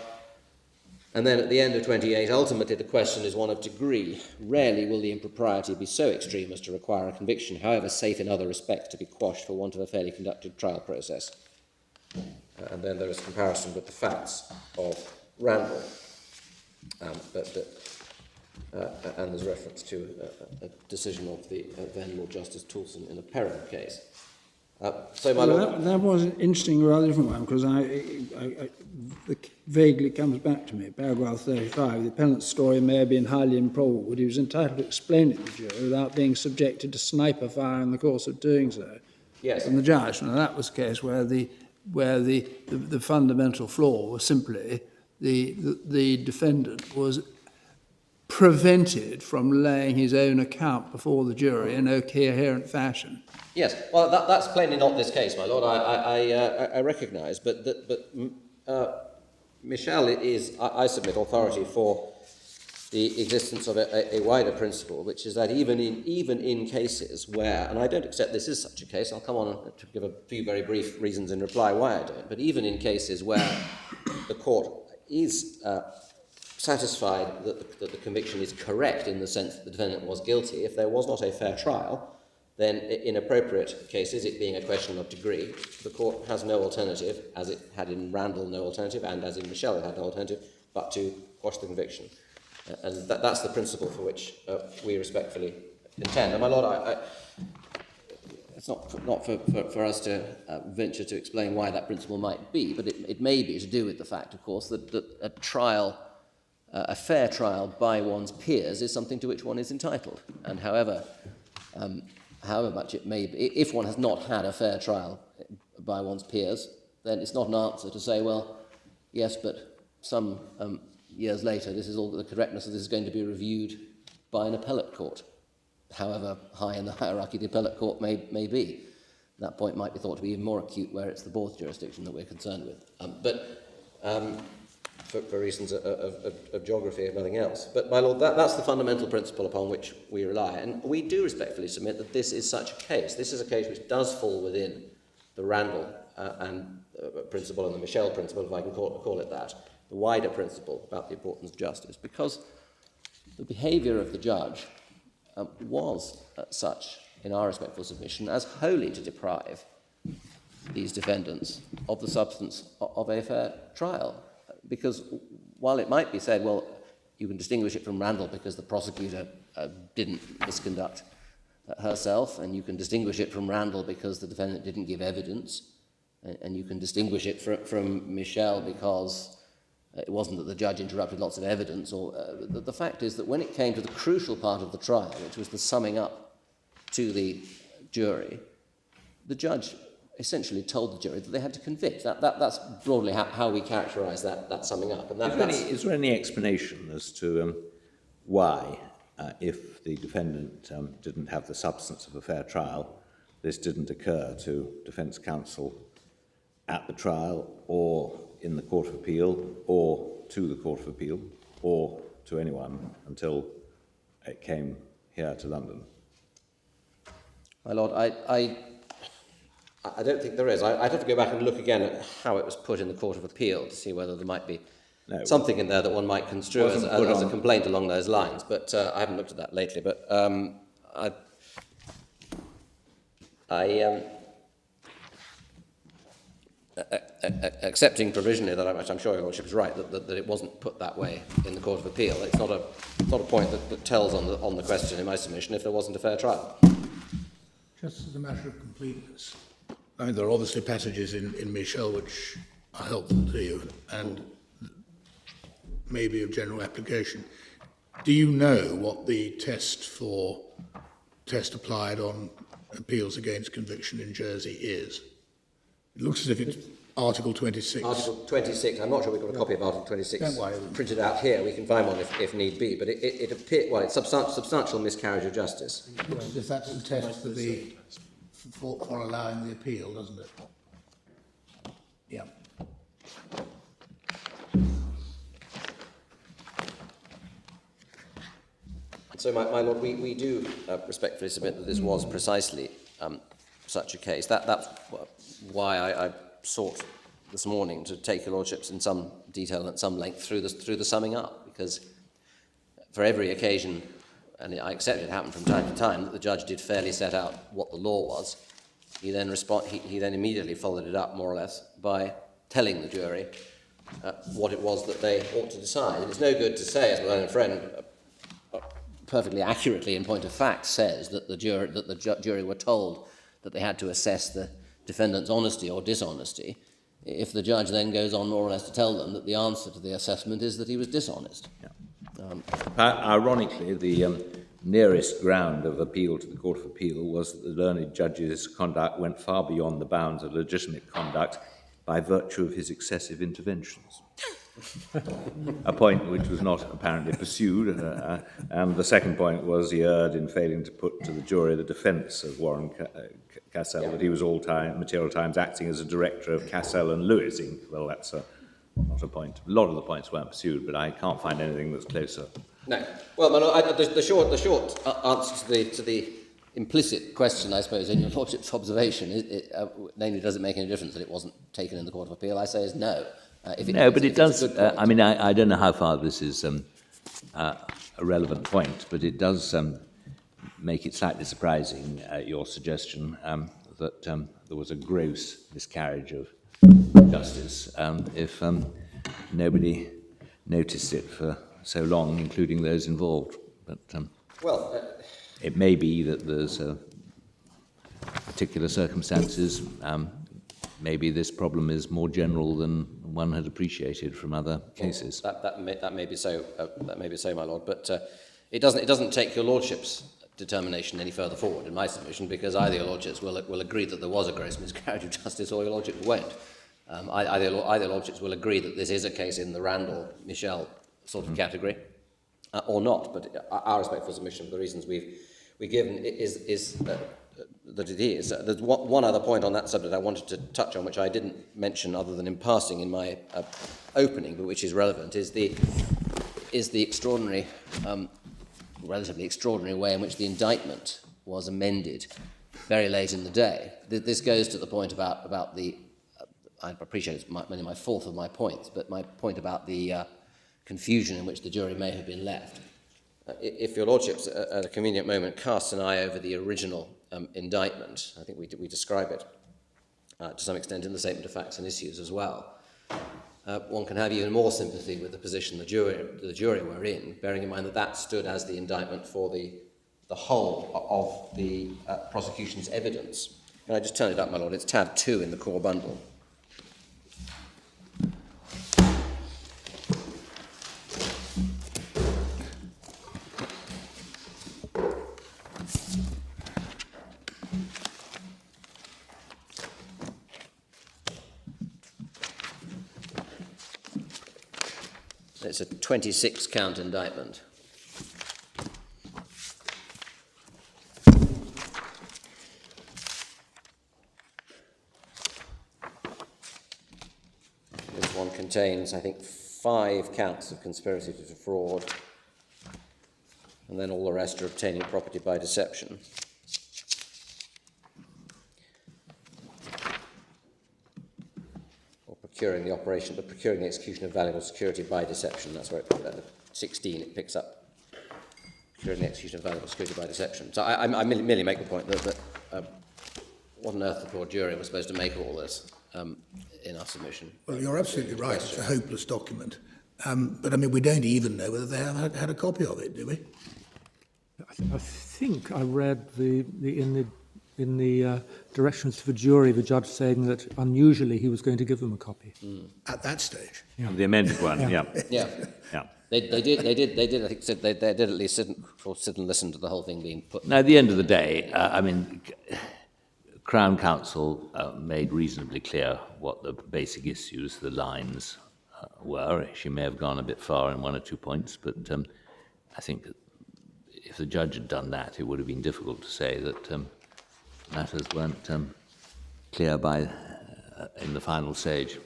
And then at the end of 28, ultimately the question is one of degree. Rarely will the impropriety be so extreme as to require a conviction, however safe in other respects, to be quashed for want of a fairly conducted trial process. And then there is comparison with the facts of Randall. And there's reference to a decision of the then Lord Justice Toulson in a Perrin case. So my Lord, that was an interesting, rather different one, because it vaguely comes back to me. Paragraph 35, the appellant's story may have been highly improbable, but he was entitled to explain it to the jury without being subjected to sniper fire in the course of doing so. Yes. From the judge. Now, that was the case where the fundamental flaw was simply the defendant was prevented from laying his own account before the jury in a coherent fashion. Yes, well, that's plainly not this case, my lord. I recognise, but Michel is, I submit, authority for the existence of a wider principle, which is that even in cases where, and I don't accept this is such a case, I'll come on to give a few very brief reasons in reply why I don't, but even in cases where the court is satisfied that the conviction is correct in the sense that the defendant was guilty, if there was not a fair trial, then in appropriate cases, it being a question of degree, the court has no alternative, as it had in Randall no alternative, and as in Michel it had no alternative, but to quash the conviction. And that's the principle for which we respectfully contend. And my lord, it's not for us to venture to explain why that principle might be, but it may be to do with the fact, of course, that a trial, a fair trial by one's peers is something to which one is entitled. And however much it may be, if one has not had a fair trial by one's peers, then it's not an answer to say, well, yes, but some years later, the correctness of this is going to be reviewed by an appellate court, however high in the hierarchy the appellate court may be. That point might be thought to be even more acute where it's the board's jurisdiction that we're concerned with. For reasons of geography and nothing else. But, my lord, that's the fundamental principle upon which we rely. And we do respectfully submit that this is such a case. This is a case which does fall within the Randall principle and the Michel principle, if I can call it that, the wider principle about the importance of justice, because the behaviour of the judge was such, in our respectful submission, as wholly to deprive these defendants of the substance of a fair trial. Because while it might be said, well, you can distinguish it from Randall because the prosecutor didn't misconduct herself, and you can distinguish it from Randall because the defendant didn't give evidence, and you can distinguish it from Michel because it wasn't that the judge interrupted lots of evidence. Or the fact is that when it came to the crucial part of the trial, which was the summing up to the jury, the judge essentially told the jury that they had to convict. That's broadly how we characterise that summing up. And is there any explanation as to why, if the defendant didn't have the substance of a fair trial, this didn't occur to defence counsel at the trial or in the Court of Appeal or to the Court of Appeal or to anyone until it came here to London? My lord, I don't think there is. I'd have to go back and look again at how it was put in the Court of Appeal to see whether there might be something in there that one might construe as a complaint along those lines. But I haven't looked at that lately. But accepting provisionally that I'm sure your Lordship is right, that it wasn't put that way in the Court of Appeal. It's not a point that tells on the question in my submission if there wasn't a fair trial. Just as a matter of completeness, I mean, there are obviously passages in Michel which are helpful to you and maybe of general application. Do you know what the test applied on appeals against conviction in Jersey is? It looks as if it's Article 26. Article 26, I'm not sure we've got a copy of Article 26 Don't worry. printed out here. We can find one if need be, but it appears, well, it's substantial miscarriage of justice. It looks as if that's the test for allowing the appeal, doesn't it? Yeah. So, my Lord, we do respectfully submit that this was precisely such a case. That's why I sought this morning to take your Lordships in some detail and at some length through the summing up, because for every occasion, and I accept it happened from time to time, that the judge did fairly set out what the law was. He then immediately followed it up, more or less, by telling the jury what it was that they ought to decide. And it's no good to say, as my own friend perfectly accurately in point of fact says, that the jury were told that they had to assess the defendant's honesty or dishonesty, if the judge then goes on more or less to tell them that the answer to the assessment is that he was dishonest. Yeah. Ironically, the nearest ground of appeal to the Court of Appeal was that the learned judge's conduct went far beyond the bounds of legitimate conduct by virtue of his excessive interventions. A point which was not apparently pursued, and the second point was he erred in failing to put to the jury the defence of Warren Cassell, that he was material times acting as a director of Cassell and Lewis Inc. Well, that's not a point. A lot of the points weren't pursued, but I can't find anything that's closer. No. Well, my Lord, the short answer to the implicit question, I suppose, in your Lordship's observation, namely, does it make any difference that it wasn't taken in the Court of Appeal? I say is no. But it does. I mean, I don't know how far this is a relevant point, but it does make it slightly surprising, your suggestion, that there was a gross miscarriage of justice if nobody noticed it for so long, including those involved. But it may be that there's particular circumstances. Maybe this problem is more general than one had appreciated from other cases. That may be so. That may be so, my Lord. But it doesn't take your Lordship's determination any further forward in my submission, because either your Lordships will agree that there was a gross miscarriage of justice, or your Lordship won't. Either Lordships will agree that this is a case in the Randall-Michel sort of category, or not. But our respectful submission, for the reasons we've given, is that it is. There's one other point on that subject I wanted to touch on, which I didn't mention other than in passing in my opening, but which is relevant, is the extraordinary, relatively extraordinary way in which the indictment was amended very late in the day. This goes to the point about the, I appreciate it's only my fourth of my points, but my point about the confusion in which the jury may have been left. If your Lordships at a convenient moment cast an eye over the original indictment, I think we describe it to some extent in the statement of facts and issues as well. One can have even more sympathy with the position the jury were in, bearing in mind that that stood as the indictment for the whole of the prosecution's evidence. Can I just turn it up, my Lord? It's tab 2 in the core bundle. It's a 26-count indictment. This one contains, I think, 5 counts of conspiracy to defraud, and then all the rest are obtaining property by deception. Procuring the execution of valuable security by deception. That's where at 16 it picks up. Procuring the execution of valuable security by deception. So I merely make the point that what on earth the poor jury was supposed to make of all this. in our submission. Well, you're absolutely right. It's a hopeless document. But I mean, we don't even know whether they have had a copy of it, do we? I think I read in the directions to the jury, the judge saying that unusually he was going to give them a copy. At that stage. The amended one, yeah. Yeah. Yeah. They did. I think they did at least sit and listen to the whole thing being put. Now, at the end of the day, Crown Counsel made reasonably clear what the basic issues, the lines were. She may have gone a bit far in one or 2 points, but I think if the judge had done that, it would have been difficult to say that matters weren't clear by in the final stage.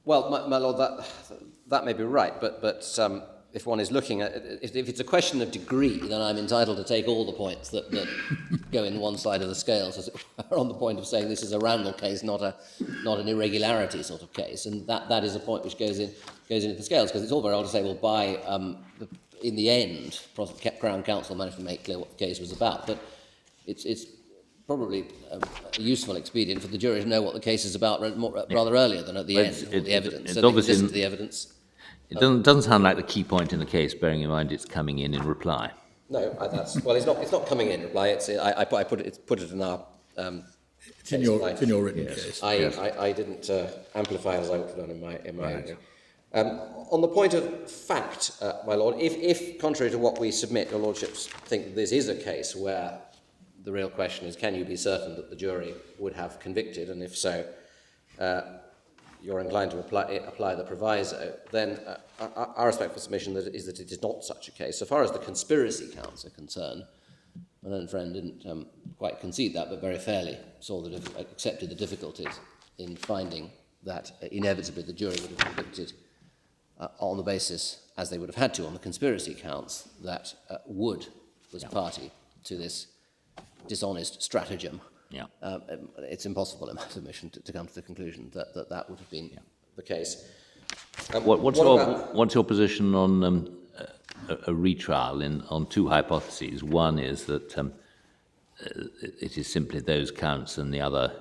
Well, my lord, that may be right, but if one is looking at if it's a question of degree, then I'm entitled to take all the points that go in one side of the scales, as it were, on the point of saying this is a Randall case, not an irregularity sort of case, and that is a point which goes into the scales, because it's all very well to say, well, in the end, Crown Counsel managed to make clear what the case was about, but it's probably a useful expedient for the jury to know what the case is about rather earlier than at the end, or the evidence. So they can listen to the evidence. It doesn't sound like the key point in the case, bearing in mind it's coming in reply. No, it's not coming in reply. I put it in our. It's in your written case. I didn't amplify as I would have done in my right. On the point of fact, my lord, if contrary to what we submit, your lordships think that this is a case where the real question is, can you be certain that the jury would have convicted, and if so, you're inclined to apply the proviso, then our respectful submission is that it is not such a case. So far as the conspiracy counts are concerned, my learned friend didn't quite concede that, but very fairly accepted the difficulties in finding that inevitably the jury would have convicted on the basis, as they would have had to on the conspiracy counts, that Wood was party to this dishonest stratagem. Yeah. It's impossible in my submission to come to the conclusion that would have been the case. What's your position on a retrial on two hypotheses? One is that it is simply those counts and the other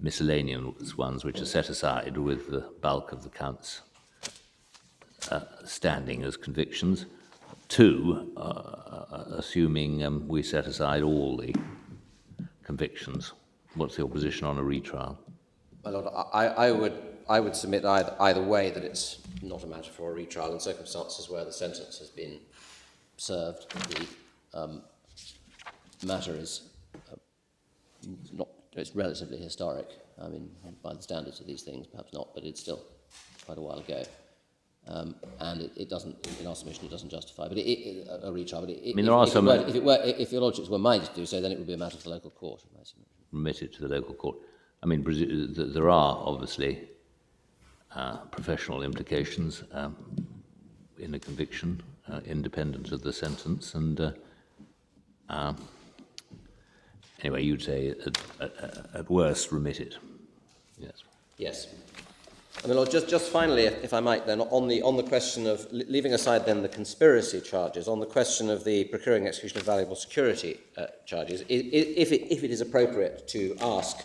miscellaneous ones which are set aside, with the bulk of the counts standing as convictions. Two, assuming we set aside all the convictions. What's your position on a retrial? My lord, I would submit either way that it's not a matter for a retrial in circumstances where the sentence has been served. The matter is it's relatively historic. I mean, by the standards of these things, perhaps not, but it's still quite a while ago. And it doesn't, in our submission, it doesn't justify a retrial. But if your lordships were minded to do so, then it would be a matter for the local court. Remitted to the local court. I mean, there are obviously professional implications in a conviction, independent of the sentence, and anyway, you'd say at worst remitted. Yes. Yes. I mean, Lord, just finally, if I might, then, on the question of leaving aside then the conspiracy charges, on the question of the procuring execution of valuable security charges, if it is appropriate to ask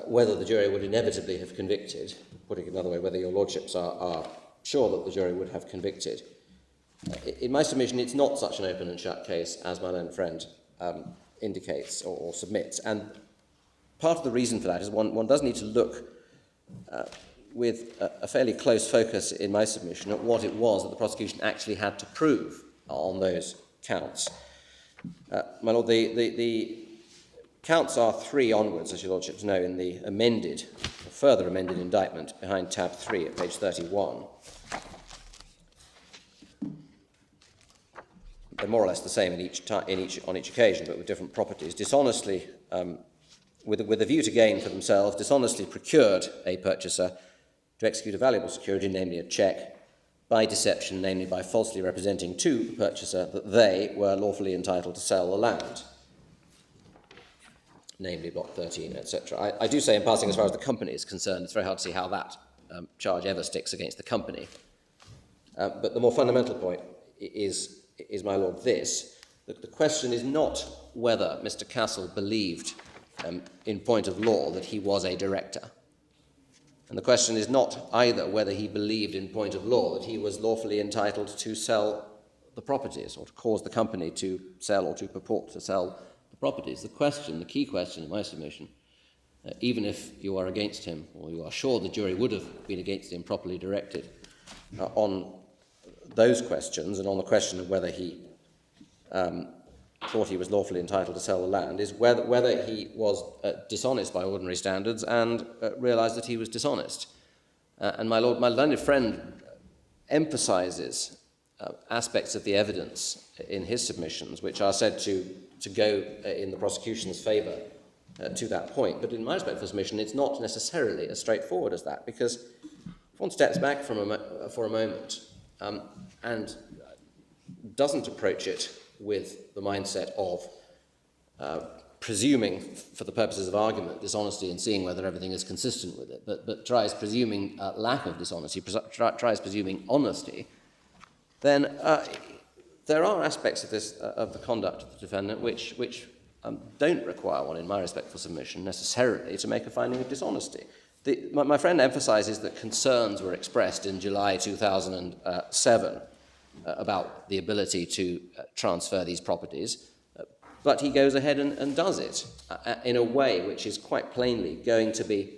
whether the jury would inevitably have convicted, putting it another way, whether your lordships are sure that the jury would have convicted, in my submission, it's not such an open and shut case as my learned friend indicates or submits, and part of the reason for that is one does need to look with a fairly close focus in my submission at what it was that the prosecution actually had to prove on those counts. My lord, the counts are 3 onwards, as your lordships know, in the further amended indictment behind tab 3 at page 31. They're more or less the same on each occasion, but with different properties. Dishonestly, with a view to gain for themselves, dishonestly procured a purchaser to execute a valuable security, namely a cheque, by deception, namely by falsely representing to the purchaser that they were lawfully entitled to sell the land, namely block 13, etc. I do say in passing, as far as the company is concerned, it's very hard to see how that charge ever sticks against the company. But the more fundamental point is my lord, this, that the question is not whether Mr. Cassell believed in point of law that he was a director. And the question is not either whether he believed in point of law that he was lawfully entitled to sell the properties or to cause the company to sell or to purport to sell the properties. The key question in my submission, even if you are against him or you are sure the jury would have been against him properly directed on those questions and on the question of whether he thought he was lawfully entitled to sell the land, is whether he was dishonest by ordinary standards and realised that he was dishonest. And my learned friend emphasises aspects of the evidence in his submissions which are said to go in the prosecution's favour to that point. But in my respectful submission, it's not necessarily as straightforward as that, because if one steps back for a moment and doesn't approach it with the mindset of presuming, for the purposes of argument, dishonesty and seeing whether everything is consistent with it, but tries presuming lack of dishonesty, tries presuming honesty, then there are aspects of this of the conduct of the defendant which don't require one, in my respectful submission, necessarily to make a finding of dishonesty. My friend emphasises that concerns were expressed in July 2007 about the ability to transfer these properties, but he goes ahead and does it in a way which is quite plainly going to be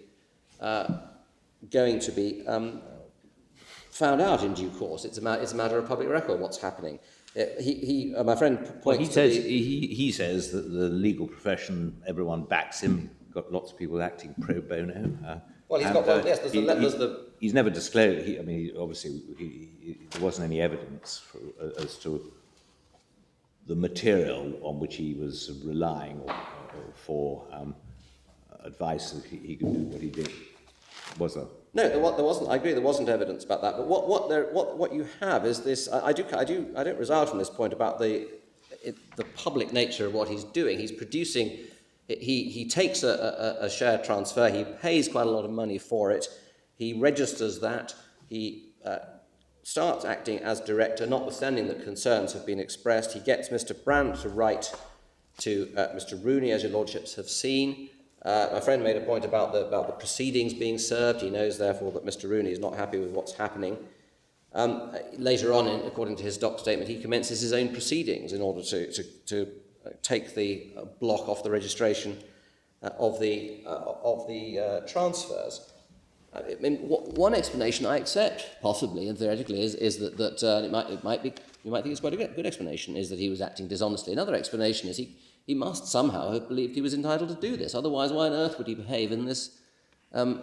found out in due course. It's a matter of public record what's happening. My friend points he says that the legal profession, everyone backs him. Got lots of people acting pro bono. Well, he's got one. Yes, he's never disclosed. Obviously, there wasn't any evidence as to the material on which he was relying for advice that he could do what he did. Was there? No, there wasn't. I agree, there wasn't evidence about that. But what you have is this. I don't resile from this point about the public nature of what he's doing. He's producing. He takes a share transfer. He pays quite a lot of money for it. He registers that. He starts acting as director, notwithstanding that concerns have been expressed. He gets Mr. Brandt to write to Mr. Rooney, as your lordships have seen. My friend made a point about the proceedings being served. He knows, therefore, that Mr. Rooney is not happy with what's happening. Later on, according to his doc statement, he commences his own proceedings in order to take the block off the registration of the transfers. One explanation I accept, possibly and theoretically, is that it might be, you might think it's quite a good explanation, is that he was acting dishonestly. Another explanation is he must somehow have believed he was entitled to do this. Otherwise, why on earth would he behave in this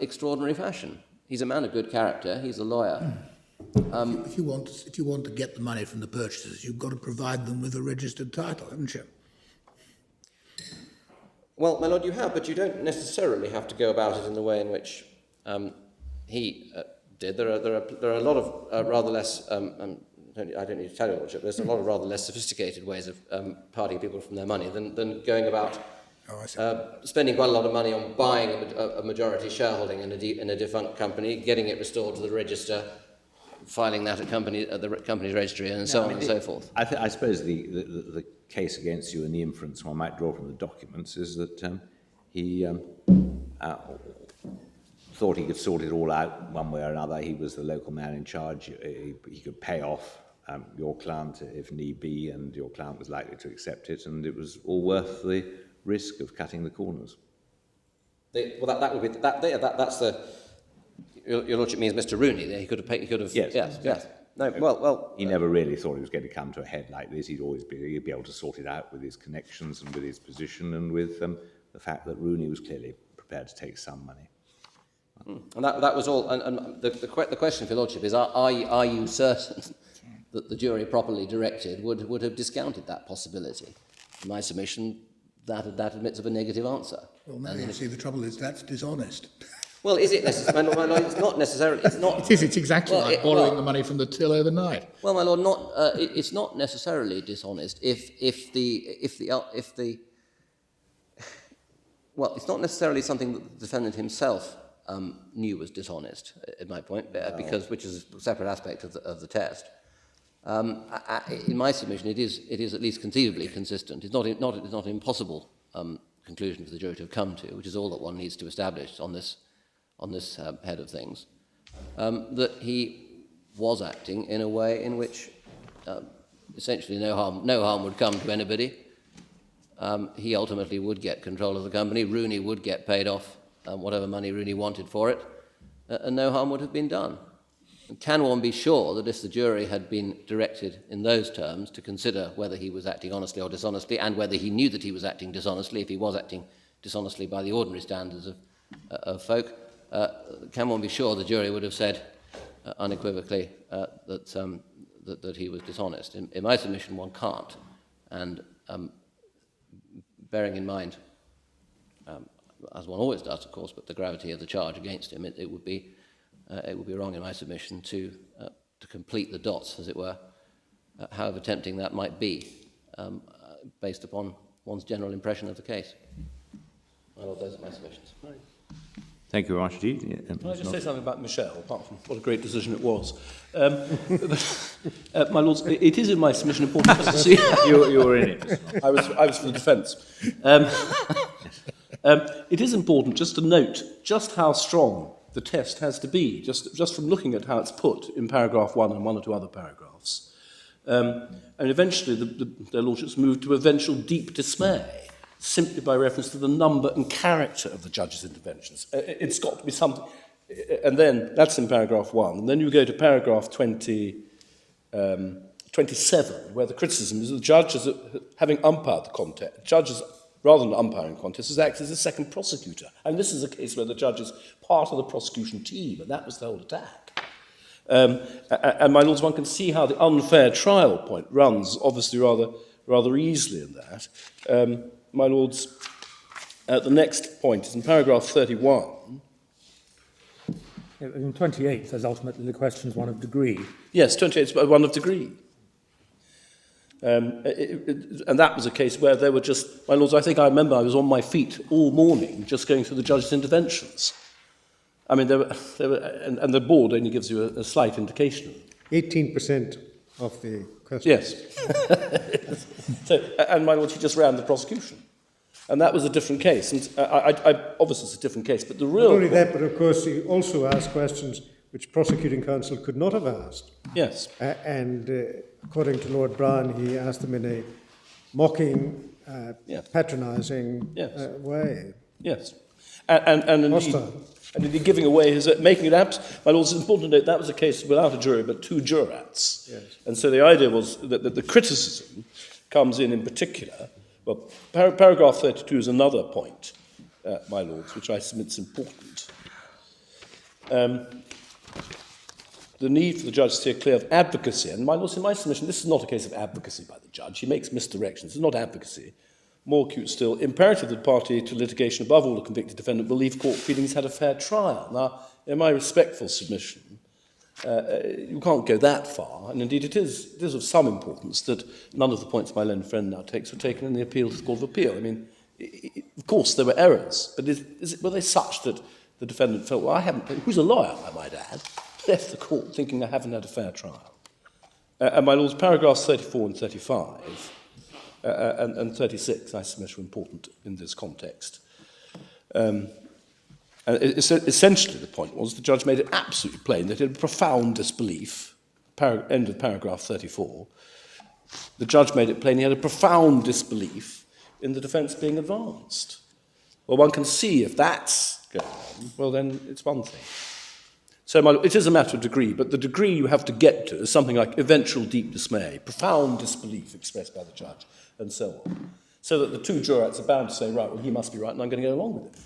extraordinary fashion? He's a man of good character. He's a lawyer. If you want to get the money from the purchasers, you've got to provide them with a registered title, haven't you? Well, my lord, you have, but you don't necessarily have to go about it in the way in which he did. There are a lot of rather less. I don't need to tell you, lordship. There's a lot of rather less sophisticated ways of parting people from their money than going about spending quite a lot of money on buying a majority shareholding in a defunct company, getting it restored to the register, filing that at the company's registry, and so on and so forth. I suppose the case against you and the inference one might draw from the documents is that he thought he could sort it all out one way or another. He was the local man in charge. He could pay off your client if need be, and your client was likely to accept it, and it was all worth the risk of cutting the corners. That's the. Your lordship means Mr. Rooney. He could have paid. He could have. Yes. No. Well. He never really thought it was going to come to a head like this. He'd be able to sort it out with his connections and with his position and with the fact that Rooney was clearly prepared to take some money. And that was all. And the question for your lordship is: Are you certain that the jury, properly directed, would have discounted that possibility? In my submission, that admits of a negative answer. Well, no. You see, the trouble is that's dishonest. Well, is it necessary? My lord, it's not necessarily. It's not. It is. It's exactly like borrowing the money from the till overnight. Well, my lord, it's not necessarily dishonest well, it's not necessarily something that the defendant himself knew was dishonest. At my point, because which is a separate aspect of the test. In my submission, it is at least conceivably consistent. It's not an impossible conclusion for the jury to have come to, which is all that one needs to establish on this on this head of things, that he was acting in a way in which essentially no harm would come to anybody. He ultimately would get control of the company. Rooney would get paid off whatever money Rooney wanted for it, and no harm would have been done. Can one be sure that if the jury had been directed in those terms to consider whether he was acting honestly or dishonestly, and whether he knew that he was acting dishonestly, if he was acting dishonestly by the ordinary standards of folk, can one be sure the jury would have said unequivocally that he was dishonest? In my submission, one can't. And bearing in mind, as one always does, of course, but the gravity of the charge against him, it would be wrong in my submission to complete the dots, as it were, however tempting that might be, based upon one's general impression of the case. Well, those are my submissions. Right. Thank you very much indeed. Can I just say something about Michel, apart from what a great decision it was? My Lords, it is in my submission important just to see... You were in it. I was for the defence. It is important just to note just how strong the test has to be, just from looking at how it's put in paragraph 1 and one or two other paragraphs. And eventually their lordships moved to eventual deep dismay, simply by reference to the number and character of the judge's interventions. It's got to be something... And then, that's in paragraph 1. And then you go to paragraph 27, where the criticism is the judge, having umpired the contest, judges, rather than umpiring the contest, has acted as a second prosecutor. And this is a case where the judge is part of the prosecution team, and that was the whole attack. And my Lords, one can see how the unfair trial point runs, obviously rather easily in that. My Lords, the next point is in paragraph 31. In 28 says ultimately the question is one of degree. Yes, 28 is one of degree. And that was a case where there were just, my Lords, I think I remember I was on my feet all morning just going through the judge's interventions. I mean, there were and the board only gives you a slight indication. 18% of the question. Yes. So, and my Lord, he just ran the prosecution. And that was a different case. And obviously it's a different case, but the real... Not only that, but of course he also asked questions which prosecuting counsel could not have asked. Yes. And according to Lord Brown, he asked them in a mocking, patronising way. Yes. And indeed giving away his... making it my Lord, it's important to note that was a case without a jury, but two jurats. Yes. And so the idea was that the criticism comes in particular... Well, paragraph 32 is another point, my Lords, which I submit is important. The need for the judge to steer clear of advocacy. And my Lords, in my submission, this is not a case of advocacy by the judge. He makes misdirections. It's not advocacy. More acute still, imperative that the party to litigation, above all the convicted defendant, believe court proceedings had a fair trial. Now, in my respectful submission, you can't go that far, and indeed it is of some importance that none of the points my learned friend now takes were taken in the appeal to the Court of Appeal. I mean, of course there were errors, but were they such that the defendant felt, well, who's a lawyer, I might add, left the court thinking I haven't had a fair trial? And my Lords, paragraphs 34 and 35 and 36, I submit, are important in this context. And essentially the point was the judge made it absolutely plain that he had a profound disbelief, end of paragraph 34, the judge made it plain he had a profound disbelief in the defence being advanced. Well, one can see if that's going on, well then it's one thing. So it is a matter of degree, but the degree you have to get to is something like eventual deep dismay, profound disbelief expressed by the judge, and so on. So that the two jurats are bound to say, right, well, he must be right, and I'm going to go along with it.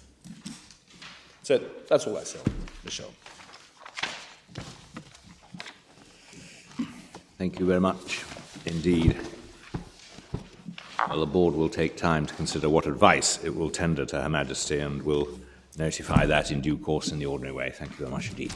So that's all I say, Michel. Thank you very much indeed. Well, the board will take time to consider what advice it will tender to Her Majesty and will notify that in due course in the ordinary way. Thank you very much indeed.